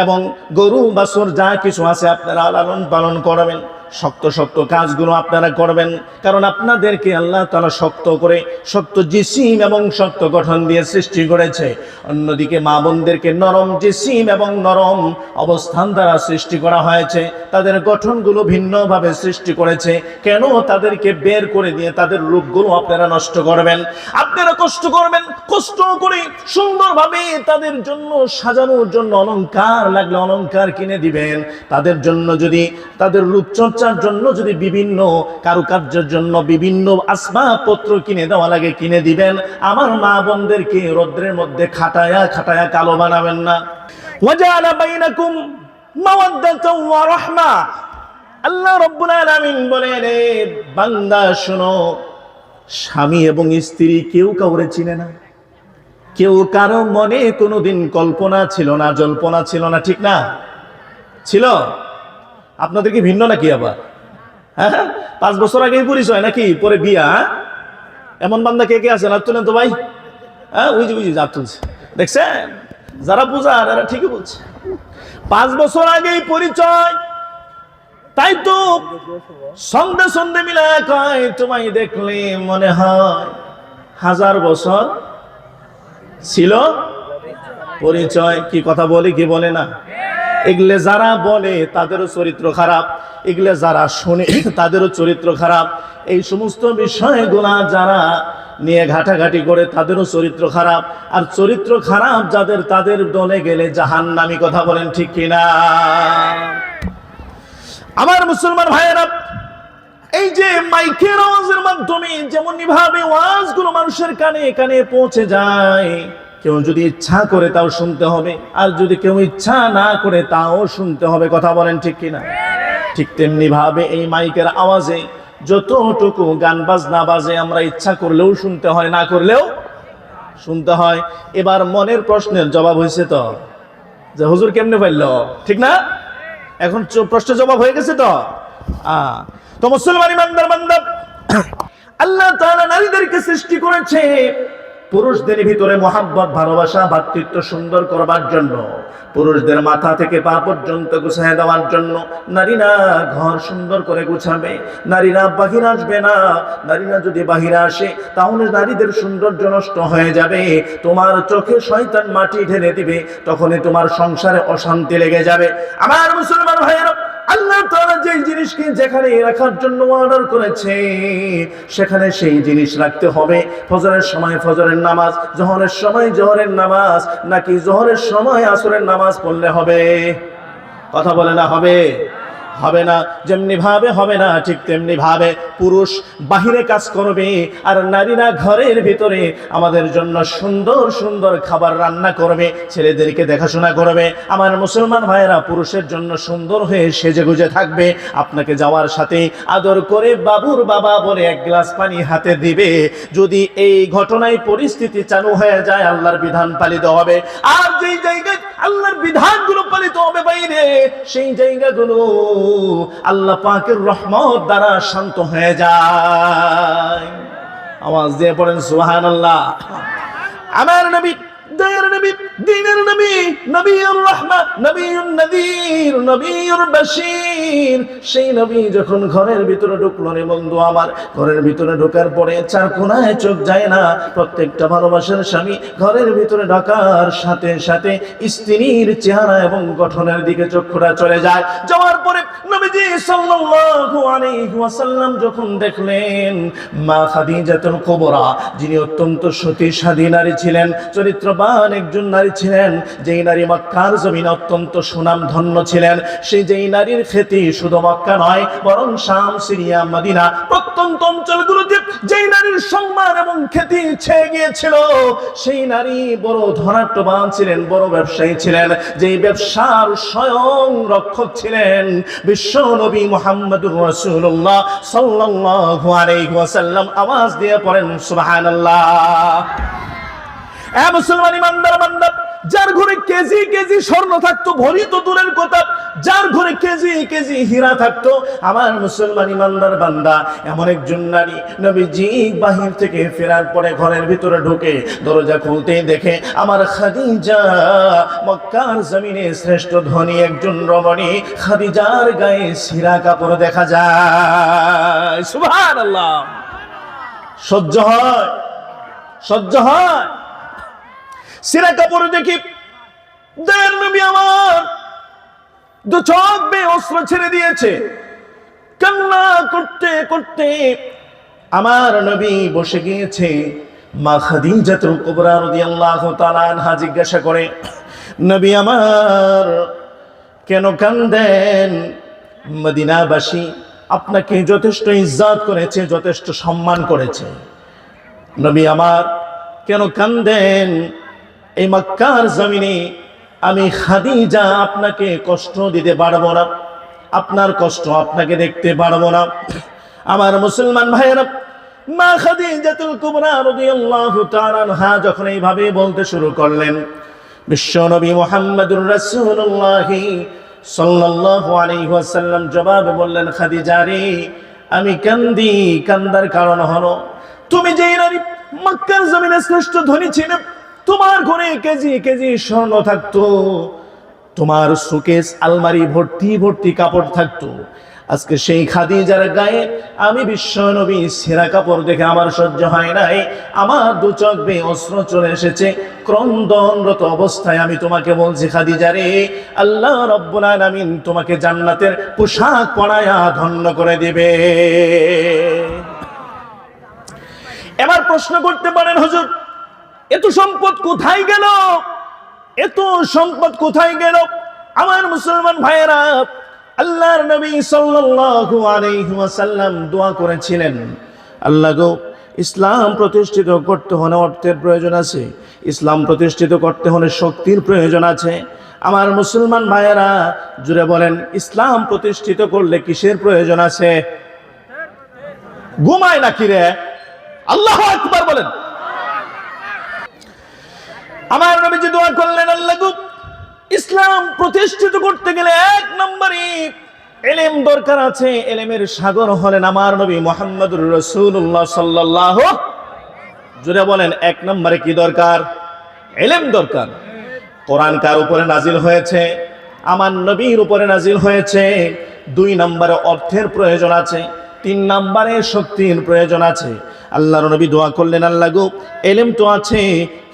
এবং গরু বাছুর যা কিছু আছে আপনারা লালন পালন করবেন। শক্ত শক্ত কাজগুলো আপনারা করবেন, কারণ আপনাদেরকে আল্লাহ তাআলা শক্ত করে শক্ত জিসিম এবং শক্ত গঠন দিয়ে সৃষ্টি করেছে। অন্যদিকে মা বোনদেরকে নরম জিসিম এবং নরম অবস্থান দ্বারা সৃষ্টি করা হয়েছে। তাদের গঠনগুলো ভিন্নভাবে সৃষ্টি করেছে। কেন তাদেরকে বের করে দিয়ে তাদের রূপগুলো আপনারা নষ্ট করবেন? আপনারা কষ্ট করবেন, কষ্ট করে সুন্দরভাবে তাদের জন্য সাজানোর জন্য অলংকার লাগলে অলংকার কিনে দিবেন। তাদের জন্য যদি তাদের রূপচর্চার জন্য যদি বিভিন্ন কারুকার্যের জন্য বিভিন্ন আসবাবপত্র কিনে দেওয়া লাগে কিনে দিবেন। আমার মা বোনদেরকে রৌদ্রের মধ্যে খাটায়া খাটায়া কালো বানাবেন না। ওয়াজআলা বাইনাকুম মাওয়াদ্দাতাও ওয়া রাহমা। আল্লাহ রাব্বুল আলামিন বলেন, রে বান্দা শোনো, স্বামী এবং স্ত্রী কেউ কাউরে চিনে না, কেউ কারো মনে কোনোদিন কল্পনা ছিল না, জল্পনা ছিল না, ঠিক না? ছিল? আপনাদের কি ভিন্ন নাকি? আবার হ্যাঁ, 5 বছর আগেই পরিচয় নাকি পরে বিয়া? এমন বান্দা কে কে আছে? হাত তুলেন তো ভাই। হ্যাঁ, ওই যে হাত তুলছে, দেখছেন? যারা বুঝার এরা ঠিকই বলছে, 5 বছর আগেই পরিচয়। তাই তো সন্ধে সন্ধে মিলা কয়, তোমায় দেখলে মনে হয় 1000 বছর ছিল পরিচয়। কি কথা বলে কি বলে না? এগুলো যারা বলে তাদেরও চরিত্র খারাপ, এগুলো যারা শুনে তাদেরও চরিত্র খারাপ। এই সমস্ত বিষয়গুলা যারা নিয়ে ঘাটাঘাটি করে তাদেরও চরিত্র খারাপ। আর চরিত্র খারাপ যাদের, তাদের দলে গেলে জাহান্নামী, কথা বলেন ঠিক কিনা? আমার মুসলমান ভাইয়েরা, এই যে মাইকের আওয়াজের মাধ্যমে যেমন ভাবে ওয়াজগুলো মানুষের কানে কানে পৌঁছে যায়, কেউ যদি ইচ্ছা করে তাও শুনতে হবে, আর যদি কেউ ইচ্ছা না করে তাও শুনতে হবে, কথা বলেন ঠিক কিনা? ঠিক তেমনি ভাবে এই মাইকের আওয়াজে যতটুকু গান বাজনা বাজে আমরা ইচ্ছা করলেও শুনতে হয়, না করলেও শুনতে হয়। এবার মনের প্রশ্নের জবাব হয়েছে তো, যে হুজুর কেমনে পাইল, ঠিক না? এখন প্রশ্নের জবাব হয়ে গেছে তো। তো মুসলমান ইমানদার বান্দা, আল্লাহ তাআলা নারীদেরকে সৃষ্টি করেছে পুরুষদের ভিতরে মহাব্বত, ভালোবাসা, ভ্রাতৃত্ব সুন্দর করবার জন্য, পুরুষদের মাথা থেকে পা পর্যন্ত গুছিয়ে দেওয়ার জন্য। নারীরা ঘর সুন্দর করে গুছাবে, নারীরা বাহিরে আসবে না। নারীরা যদি বাহিরে আসে তাহলে নারীদের সৌন্দর্য নষ্ট হয়ে যাবে। তোমার চোখে শয়তান মাটি ঢেলে দিবে, তখনই তোমার সংসারে অশান্তি লেগে যাবে। আমার মুসলমান ভাইয়েরা, আল্লাহ তাআলা যে জিনিসকে যেখানে রাখার জন্য অর্ডার করেছে সেখানে সেই জিনিস রাখতে হবে। ফজরের সময় ফজরের নামাজ, জোহরের সময় জোহরের নামাজ, নাকি জোহরের সময় আসরের নামাজ পড়লে হবে? কথা বলে না হবে? হবে না। যেমনি ভাবে হবে না, ঠিক তেমনি ভাবে পুরুষ বাহিরে কাজ করবে আর নারীরা ঘরের ভিতরে আমাদের জন্য সুন্দর সুন্দর খাবার রান্না করবে, ছেলেদেরকে দেখাশোনা করবে। আমার মুসলমান ভাইয়েরা, পুরুষের জন্য সুন্দর হয়ে সেজে গুজে থাকবে। আপনাকে যাওয়ার সাথে আদর করে বাবুর বাবা বলে 1 গ্লাস পানি হাতে দিবে। যদি এই ঘটনায় পরিস্থিতি চালু হয়ে যায়, আল্লাহর বিধান পালিত হবে। আর যেই জায়গায় আল্লাহর বিধানগুলো পালিত হবে বাইরে, সেই জায়গাগুলো আল্লাহ পাকের রহমত দ্বারা শান্ত হয়ে যায়। আওয়াজ দিয়ে পড়েন সুবহানাল্লাহ। আমার নবী, দয়ার নবী দ্বীনের নবী, নবীউর রাহমা, নবীউন নাযীর, নবীউর বাশীর। সেই নবী যখন ঘরের ভিতরে ঢুকলো রে বন্ধু আমার, ঘরের ভিতরে ঢোকার পরে চার কোণায় চোখ যায় না। প্রত্যেকটা ভালোবাসার স্বামী ঘরের ভিতরে ঢোকার সাথে সাথে স্ত্রীর চেহারা এবং গঠনের দিকে চক্ষুটা চলে যায়। যাওয়ার পরে নবীজি সাল্লাল্লাহু আলাইহি ওয়াসাল্লাম যখন দেখলেন মা খাদিজাতুল কুবরা, যিনি অত্যন্ত সতীসাধী নারী ছিলেন, চরিত্রবান একজন নারী ছিলেন, যেই নারী মক্কার জমিনে অত্যন্ত সুনামধন্য ছিলেন, সেই যেই নারীর খ্যাতি শুধু মক্কা নয় বরং শাম, সিরিয়া, মদিনা প্রত্যন্ত অঞ্চলগুলোতে যেই নারীর সম্মান এবং খ্যাতি ছেয়ে গিয়েছিল, সেই নারী বড় ধনাঢ্যবান ছিলেন, বড় ব্যবসায়ী ছিলেন, যেই ব্যবসার স্বয়ং রক্ষক ছিলেন বিশ্ব নবী মুহাম্মদুর রাসূলুল্লাহ সাল্লাল্লাহু আলাইহি ওয়াসাল্লাম। আওয়াজ দিয়ে পড়েন সুবহানাল্লাহ। এ মুসলমান ইমানদার বান্দা, যার ঘরে কেজি কেজি স্বর্ণ থাকতো, ভরি তো দূরের কথা, যার ঘরে কেজি কেজি হীরা থাকতো, আমার মুসলমান ইমানদার বান্দা, এমন একজন নারী নবীজি বাহির থেকে ফেরার পরে ঘরের ভিতরে ঢুকে দরজা খুলতেই দেখে আমার খাদিজা, মক্কার জমিনে শ্রেষ্ঠ ধনী একজন রমণী, খাদিজার গায়ে ছিঁড়া কাপড় দেখা যায়। সুবহানাল্লাহ। সহ্য হয়? সহ্য হয়? ছিঁড়া কাপড় দেখি দয়ার নবী আমার দু চোখ বেয়ে অস্ত্র ছেড়ে দিয়েছে। কান্না করতে করতে আমার নবী বসে গিয়েছে। মা খাদিজাতুল কুবরা রাদিয়াল্লাহু তাআলা আনহা জিজ্ঞাসা করে, নবী আমার কেন কান্দেন? মদিনাবাসী আপনাকে যথেষ্ট ইজ্জত করেছে, যথেষ্ট সম্মান করেছে। নবী আমার কেন কান্দেন? এই মক্কার জমিনে আমি খাদিজা আপনাকে কষ্ট দিতে পারবো না, আপনার কষ্ট আপনাকে দেখতে পারবো না। আমার মুসলমান ভাইয়েরা, মা খাদিজাতুল কুবরা রাদিয়াল্লাহু তাআলা আনহা যখন এইভাবে বলতে শুরু করলেন, বিশ্ব নবী মুহাম্মদুর রাসূলুল্লাহ সাল্লাল্লাহু আলাইহি ওয়াসাল্লাম জবাবে বললেন, খাদিজা রে, আমি কান্দি, কান্দার কারণ হলো তুমি যেই নারী মক্কার জমিনে শ্রেষ্ঠ ধনী ছিলে, তোমার ঘরে কেজি কেজি স্বর্ণ থাকতো, তোমার সুকেস আলমারি ভর্তি ভর্তি কাপড় থাকতো, আজকে সেই খাদিজার গায়ে আমি বিশ্ব নবী ছেঁড়া কাপড় দেখে আমার সহ্য হয় নাই। আমার দু চোখ বেয়ে অস্ত্র চলে এসেছে। ক্রন্দনরত অবস্থায় আমি তোমাকে বলছি, খাদিজা রে, আল্লাহ রাব্বুল আলামিন তোমাকে জান্নাতের পোশাক পরায়া ধন্য করে দিবে। এবার প্রশ্ন করতে পারেন, হুজুর এত সম্পদ কোথায় গেল? এত সম্পদ কোথায় গেল? আমার মুসলমান ভাইয়েরা, আল্লাহর নবী সাল্লাল্লাহু আলাইহি ওয়াসাল্লাম দোয়া করেছিলেন, আল্লাহ গো, ইসলাম প্রতিষ্ঠিত করতে হলে অর্থের প্রয়োজন আছে, ইসলাম প্রতিষ্ঠিত করতে হলে শক্তির প্রয়োজন আছে। আমার মুসলমান ভাইয়েরা জুড়ে বলেন, ইসলাম প্রতিষ্ঠিত করলে কিসের প্রয়োজন আছে? ঘুমায় নাকি রে? আল্লাহু আকবার বলেন। আমার নবীজি দোয়া করলেন, আল্লাহ গো, ইসলাম প্রতিষ্ঠিত করতে গেলে এক নম্বরে ইলম দরকার আছে। ইলমের সাগর হলেন আমার নবী মুহাম্মদুর রাসূলুল্লাহ সাল্লাল্লাহু, জুড়ে বলেন এক নম্বরে কি দরকার? ইলম দরকার। কোরআন কার উপরে নাজিল হয়েছে? আমার নবীর উপরে নাজিল হয়েছে। দুই নম্বরে অর্থের প্রয়োজন আছে। তিন নম্বরে শক্তির প্রয়োজন আছে। আল্লাহর নবী দোয়া করলেন, আল্লাহ গো, ইলম তো আছে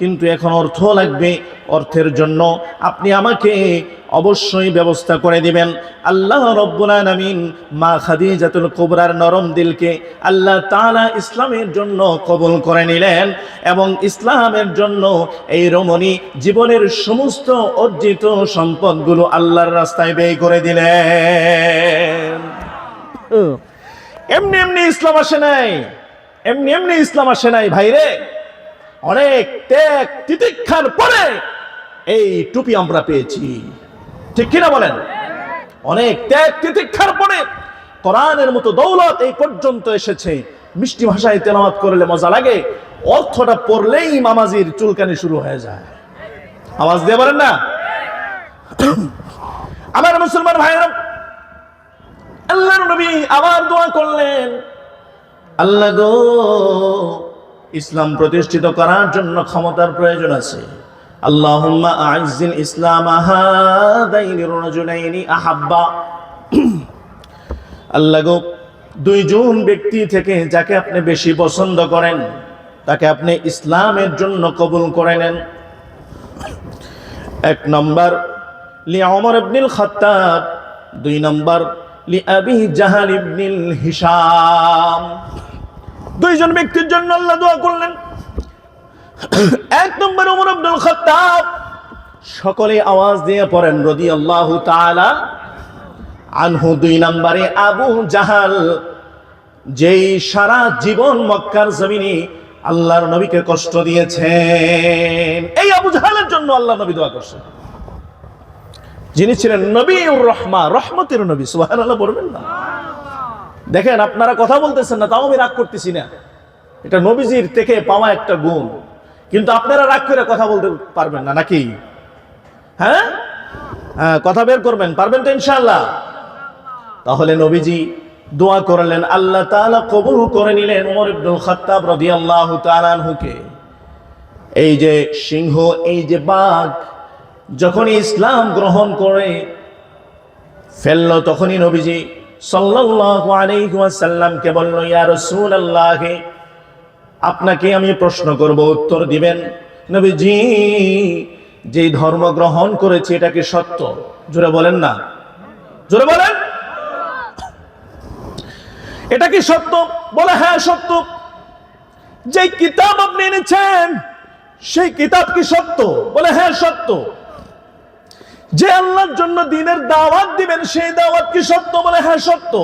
কিন্তু এখন অর্থ লাগবে। অর্থের জন্য আপনি আমাকে অবশ্যই ব্যবস্থা করে দিবেন। আল্লাহ রাব্বুল আলামিন মা খাদিজাতুল কুবরার নরম দিলকে আল্লাহ তাআলা ইসলামের জন্য কবুল করে নিলেন এবং ইসলামের জন্য এই রমণী জীবনের সমস্ত অর্জিত সম্পদগুলো আল্লাহর রাস্তায় ব্যয় করে দিলেন। এমনি এমনি ইসলাম আসে নাই, এমনি এমনি ইসলাম আসে নাই ভাইরে। অনেক ত্যাগ তিতিক্ষার পরে এই টুপি আমরা পেয়েছি, ঠিক কিনা বলেন? অনেক ত্যাগ তিতিক্ষার পরে কোরআনের মতো দৌলত এই পর্যন্ত এসেছে। মিষ্টি ভাষায় তেলাওয়াত করলে মজা লাগে, অর্থটা পড়লেই মামাজির চুলকানি শুরু হয়ে যায়। আওয়াজ দিয়ে বলেন না? আমার মুসলমান ভাইরা, আল্লাহর নবী আবার দোয়া করলেন, আল্লাহ গো, ইসলাম প্রতিষ্ঠিত করার জন্য ক্ষমতার প্রয়োজন আছে, আল্লাহুম্মা আ'ইজ্জিল ইসলামা হাদাইনির রাজুলাইনি আহাব্বা। আল্লাহ গো, দুইজন ব্যক্তি থেকে যাকে আপনি বেশি পছন্দ করেন তাকে আপনি ইসলামের জন্য কবুল করে নেন। এক নম্বর লি ওমর ইবনুল খাত্তাব, দুই নম্বর লি আবি জাহল ইবনুল হিশাম। দুইজন ব্যক্তির জন্য আল্লাহ দোয়া করলেন। এক নম্বর ওমর ইবনুল খাত্তাব, সকলে আওয়াজ দিয়ে পড়েন রাদিয়াল্লাহু তাআলা আনহু। দুই নম্বরে আবু জাহাল, যেই সারা জীবন মক্কার জমিনে আল্লাহর নবীকে কষ্ট দিয়েছেন, এই আবু জাহালের জন্য আল্লাহ নবী দোয়া করছেন, যিনি ছিলেন নবীউর রহমা, রহমতের নবী। সুবহানাল্লাহ বলবেন না? দেখেন আপনারা কথা বলতেছেন না, তাও আমি রাগ করতেছি না। এটা নবীজির থেকে পাওয়া একটা গুণ, কিন্তু আপনারা রাগ করে কথা বলতে পারবেন না নাকি? হ্যাঁ হ্যাঁ, কথা বের করবেন, পারবেন তো ইনশাআল্লাহ? তাহলে নবীজি দোয়া করলেন, আল্লাহ তাআলা কবুল করে নিলেন ওমর ইবনুল খাত্তাব রাদিয়াল্লাহু তাআলা আনহুকে। এই যে সিংহ, এই যে বাঘ যখনই ইসলাম গ্রহণ করে ফেললো, তখনই নবীজি সাল্লাল্লাহু আলাইহি ওয়াসাল্লামকে বলল, ইয়া রাসূলুল্লাহ, আপনাকে আমি প্রশ্ন করব, উত্তর দিবেন। নবীজি, যে ধর্ম গ্রহণ করেছে এটা কি সত্য? জোরে বলেন না, জোরে বলেন, এটা কি সত্য? বলে হ্যাঁ সত্য। যে কিতাব আপনি এনেছেন সেই কিতাব কি সত্য? বলে হ্যাঁ সত্য। যে আল্লাহর জন্য দ্বীনের দাওয়াত দিবেন সেই দাওয়াত কি সত্য? বলে হ্যাঁ সত্য।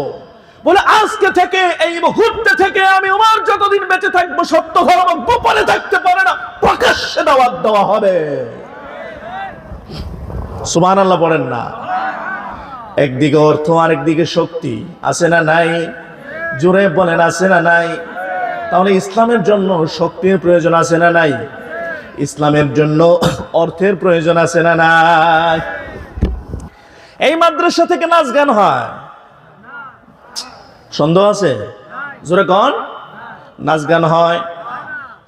বলে আজকে থেকে, এই মুহূর্তে থেকে আমি ওমর যতদিন বেঁচে থাকবো সত্য ধর্ম গোপনে থাকতে পারে না, প্রকাশ্যে দাওয়াত দেওয়া হবে। সুবহানাল্লাহ বলেন না? একদিকে অর্থ আর একদিকে শক্তি, আছে না নাই? জোরে বলেন, আছে না নাই? তাহলে ইসলামের জন্য শক্তির প্রয়োজন আছে না নাই? ইসলামের জন্য অর্থের প্রয়োজন আছে না নাই? এই মাদ্রাসা থেকে নাচ গান হয়, সন্দেহ আছে? জোরে কন। নাচ গান হয়,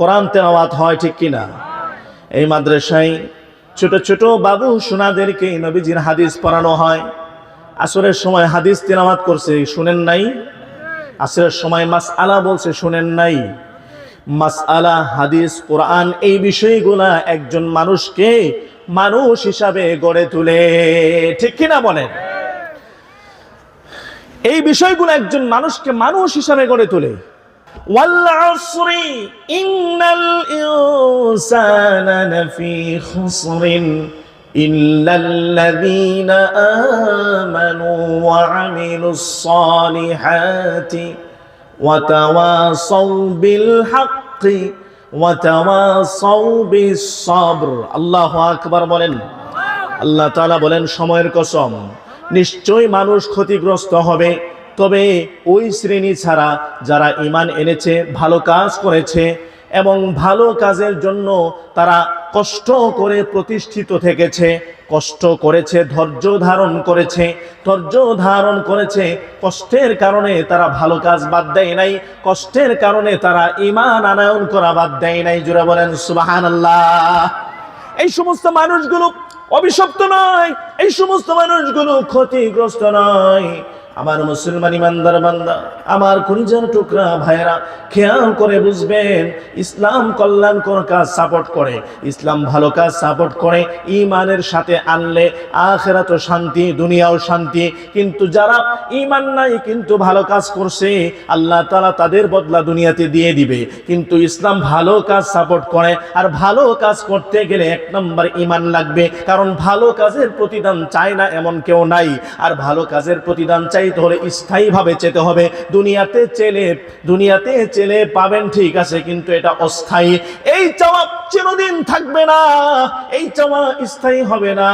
কোরআন তেলাওয়াত হয়, ঠিক কিনা? এই মাদ্রাসায় ছোট ছোট বাবু সোনাদেরকে নবীজির হাদিস পড়ানো হয়। আসরের সময় হাদিস তেলাওয়াত করছে, শুনেন নাই? আসরের সময় মাসআলা বলছে, শুনেন নাই? মাসআলা, হাদিস, কোরআন, এই বিষয়গুলা একজন মানুষকে মানুষ হিসাবে গড়ে তোলে, ঠিক কিনা বলেন? এই বিষয়গুলো একজন মানুষকে মানুষ হিসাবে গড়ে তোলে। ওয়াল আসরি ইন্নাল ইনসানা লাফি খুসরিন ইল্লাল্লাযীনা আমানু ওয়া আমিলুস সালিহাতি ওয়া তাওয়াসাউ বিল হাক্কি ওয়া তাওয়াসাউ বিস সাবর। আল্লাহু আকবার বলেন। আল্লাহ তাআলা বলেন, সময়ের কসম, নিশ্চয় মানুষ ক্ষতিগ্রস্ত হবে, তবে ওই শ্রেণী ছাড়া যারা ঈমান এনেছে, ভালো কাজ করেছে এবং ভালো কাজের জন্য তারা কষ্ট করে প্রতিষ্ঠিত থেকেছে, কষ্ট করেছে, ধৈর্য ধারণ করেছে, ধৈর্য ধারণ করেছে, কষ্টের কারণে তারা ভালো কাজ বাদ দেয় নাই, কষ্টের কারণে তারা ঈমান আনয়ন করা বাদ দেয় নাই। জোরে বলেন সুবহানাল্লাহ। এই সমস্ত মানুষগুলো অভিশপ্ত নয়, এই সমস্ত মানুষগুলো ক্ষতিগ্রস্ত নয়। আমার মুসলমান ইমানদার বান্দা, আমার কলিজার টুকরা ভাইরা, খেয়াল করে বুঝবেন, ইসলাম কল্যাণকর কাজ সাপোর্ট করে, ইসলাম ভালো কাজ সাপোর্ট করে। ঈমানের সাথে আনলে আখিরাতও শান্তি, দুনিয়াও শান্তি। কিন্তু যারা ঈমান নাই কিন্তু ভালো কাজ করছে, আল্লাহ তাআলা তাদের বদলা দুনিয়াতে দিয়ে দিবে। কিন্তু ইসলাম ভালো কাজ সাপোর্ট করে, আর ভালো কাজ করতে গেলে এক নম্বর ঈমান লাগবে, কারণ ভালো কাজের প্রতিদান চায় না এমন কেউ নাই। আর ভালো কাজের প্রতিদান চাইতে হলে স্থায়ীভাবে চেতে হবে। দুনিয়াতে চেলে পাবেন, ঠিক আছে, কিন্তু এটা অস্থায়ী। এই চাওয়া চিরদিন থাকবে না, এই চাওয়া স্থায়ী হবে না।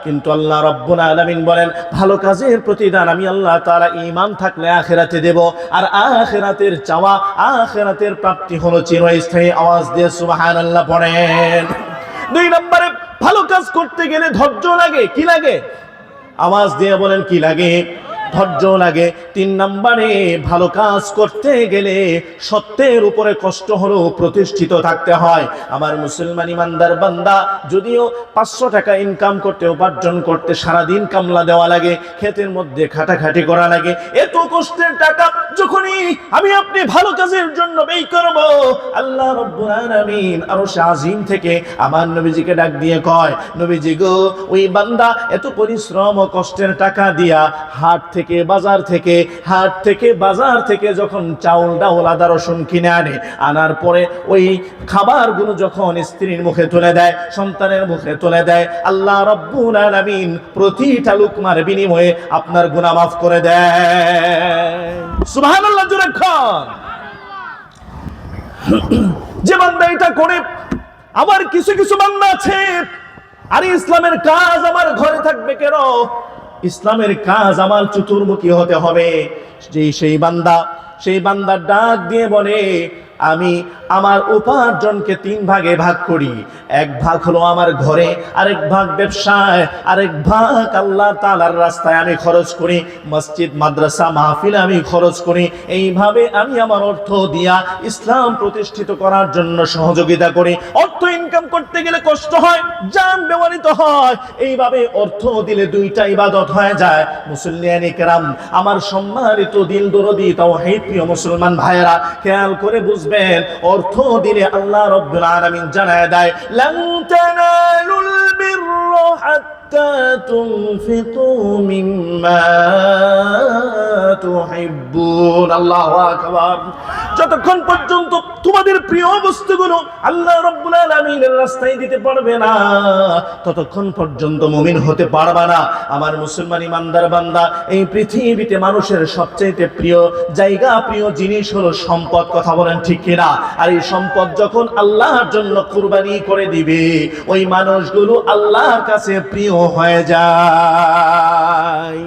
কিন্তু আল্লাহ রাব্বুল আলামিন বলেন, ভালো কাজের প্রতিদান আমি আল্লাহ তাআলা ঈমান থাকলে আখিরাতে দেব, আর আখিরাতের চাওয়া, আখিরাতের প্রাপ্তি হলো চিরস্থায়ী। আওয়াজ দিয়ে সুবহানাল্লাহ পড়েন। দুই নম্বরে, ভালো কাজ করতে গেলে ধৈর্য লাগে। কি লাগে? আওয়াজ দিয়ে বলেন, কি লাগে? ধৈর্য লাগে। 3 নম্বরে ভালো কাজ করতে গেলে সত্যের উপরে কষ্ট হলেও প্রতিষ্ঠিত থাকতে হয়। আমার মুসলমান ইমানদার বান্দা, যদিও 500 টাকা ইনকাম করতে, উপার্জন করতে সারাদিন কামলা দেওয়া লাগে, ক্ষেতের মধ্যে খাটাখাটি করা লাগে, এত কষ্টের টাকা যখনই আমি আপনি ভালো কাজের জন্য ব্যয় করব, আল্লাহ রাব্বুল আলামিন আরশে আজিম থেকে আমার নবীজিকে ডাক দিয়ে কয়, নবীজি গো, ওই বান্দা এত পরিশ্রম ও কষ্টের টাকা দিয়া হাট থেকে বাজার থেকে যখন চাউল ডাউল আদা রসুন কিনে আনার পরে ওই খাবারগুলো যখন স্ত্রীর মুখে তুলে দেয়, সন্তানের মুখে তুলে দেয়, আল্লাহ রাব্বুল আলামিন প্রতিটা লুকমার বিনিময়ে আপনার গুনাহ মাফ করে দেয়। সুবহানাল্লাহ জোরে খান। যে বান্দা এটা করে, আবার কিছু কিছু বান্দা আছে, আরে ইসলামের কাজ আমার ঘরে থাকবে কেন, ইসলামের কাজ আমার চতুর্মুখী হতে হবে। সেই বান্দা ডাক দিয়ে বলে, আমি আমার উপার্জনকে 3 ভাগে ভাগ করি, 1 ভাগ হলো আমার ঘরে, আরেক ভাগ ব্যবসায়, আরেক ভাগ আল্লাহ তাআলার রাস্তায় আমি খরচ করি, মসজিদ মাদ্রাসা মাহফিলে আমি খরচ করি। এইভাবে আমি আমার অর্থ দিয়া ইসলাম প্রতিষ্ঠিত করার জন্য সহযোগিতা করি। অর্থ ইনকাম করতে গেলে কষ্ট হয়, জান ব্যবহৃত হয়, এইভাবে অর্থ দিলে 2টা ইবাদত হয়ে যায়। মুসল্লিয়ানে কেরাম, আমার সম্মানিত দিল দরদি তাওহীদ প্রিয় মুসলমান ভাইয়েরা, খেয়াল করে বুঝবেন, অর্থ দিলে আল্লাহ রাব্বুল আলামিন জানায় দেয়, লান তানালুল বিররা হাত্তা তুনফিকু মিম্মা তুহিব্বুন। আল্লাহু আকবার। যতক্ষণ পর্যন্ত তোমাদের প্রিয় বস্তুগুলো আল্লাহ রাব্বুল আলামিনের রাস্তায় দিতে পারবে না, ততক্ষণ পর্যন্ত মুমিন হতে পারবে না। আমার মুসলমান ইমানদার বান্দা, এই পৃথিবীতে মানুষের সবচেয়ে প্রিয় জায়গা, প্রিয় জিনিস হলো সম্পদ। কথা বলেন ঠিক কিনা? আর এই সম্পদ যখন আল্লাহর জন্য কুরবানি করে দিবে, ওই মানুষগুলো আল্লাহর কাছে প্রিয় হয়ে যায়।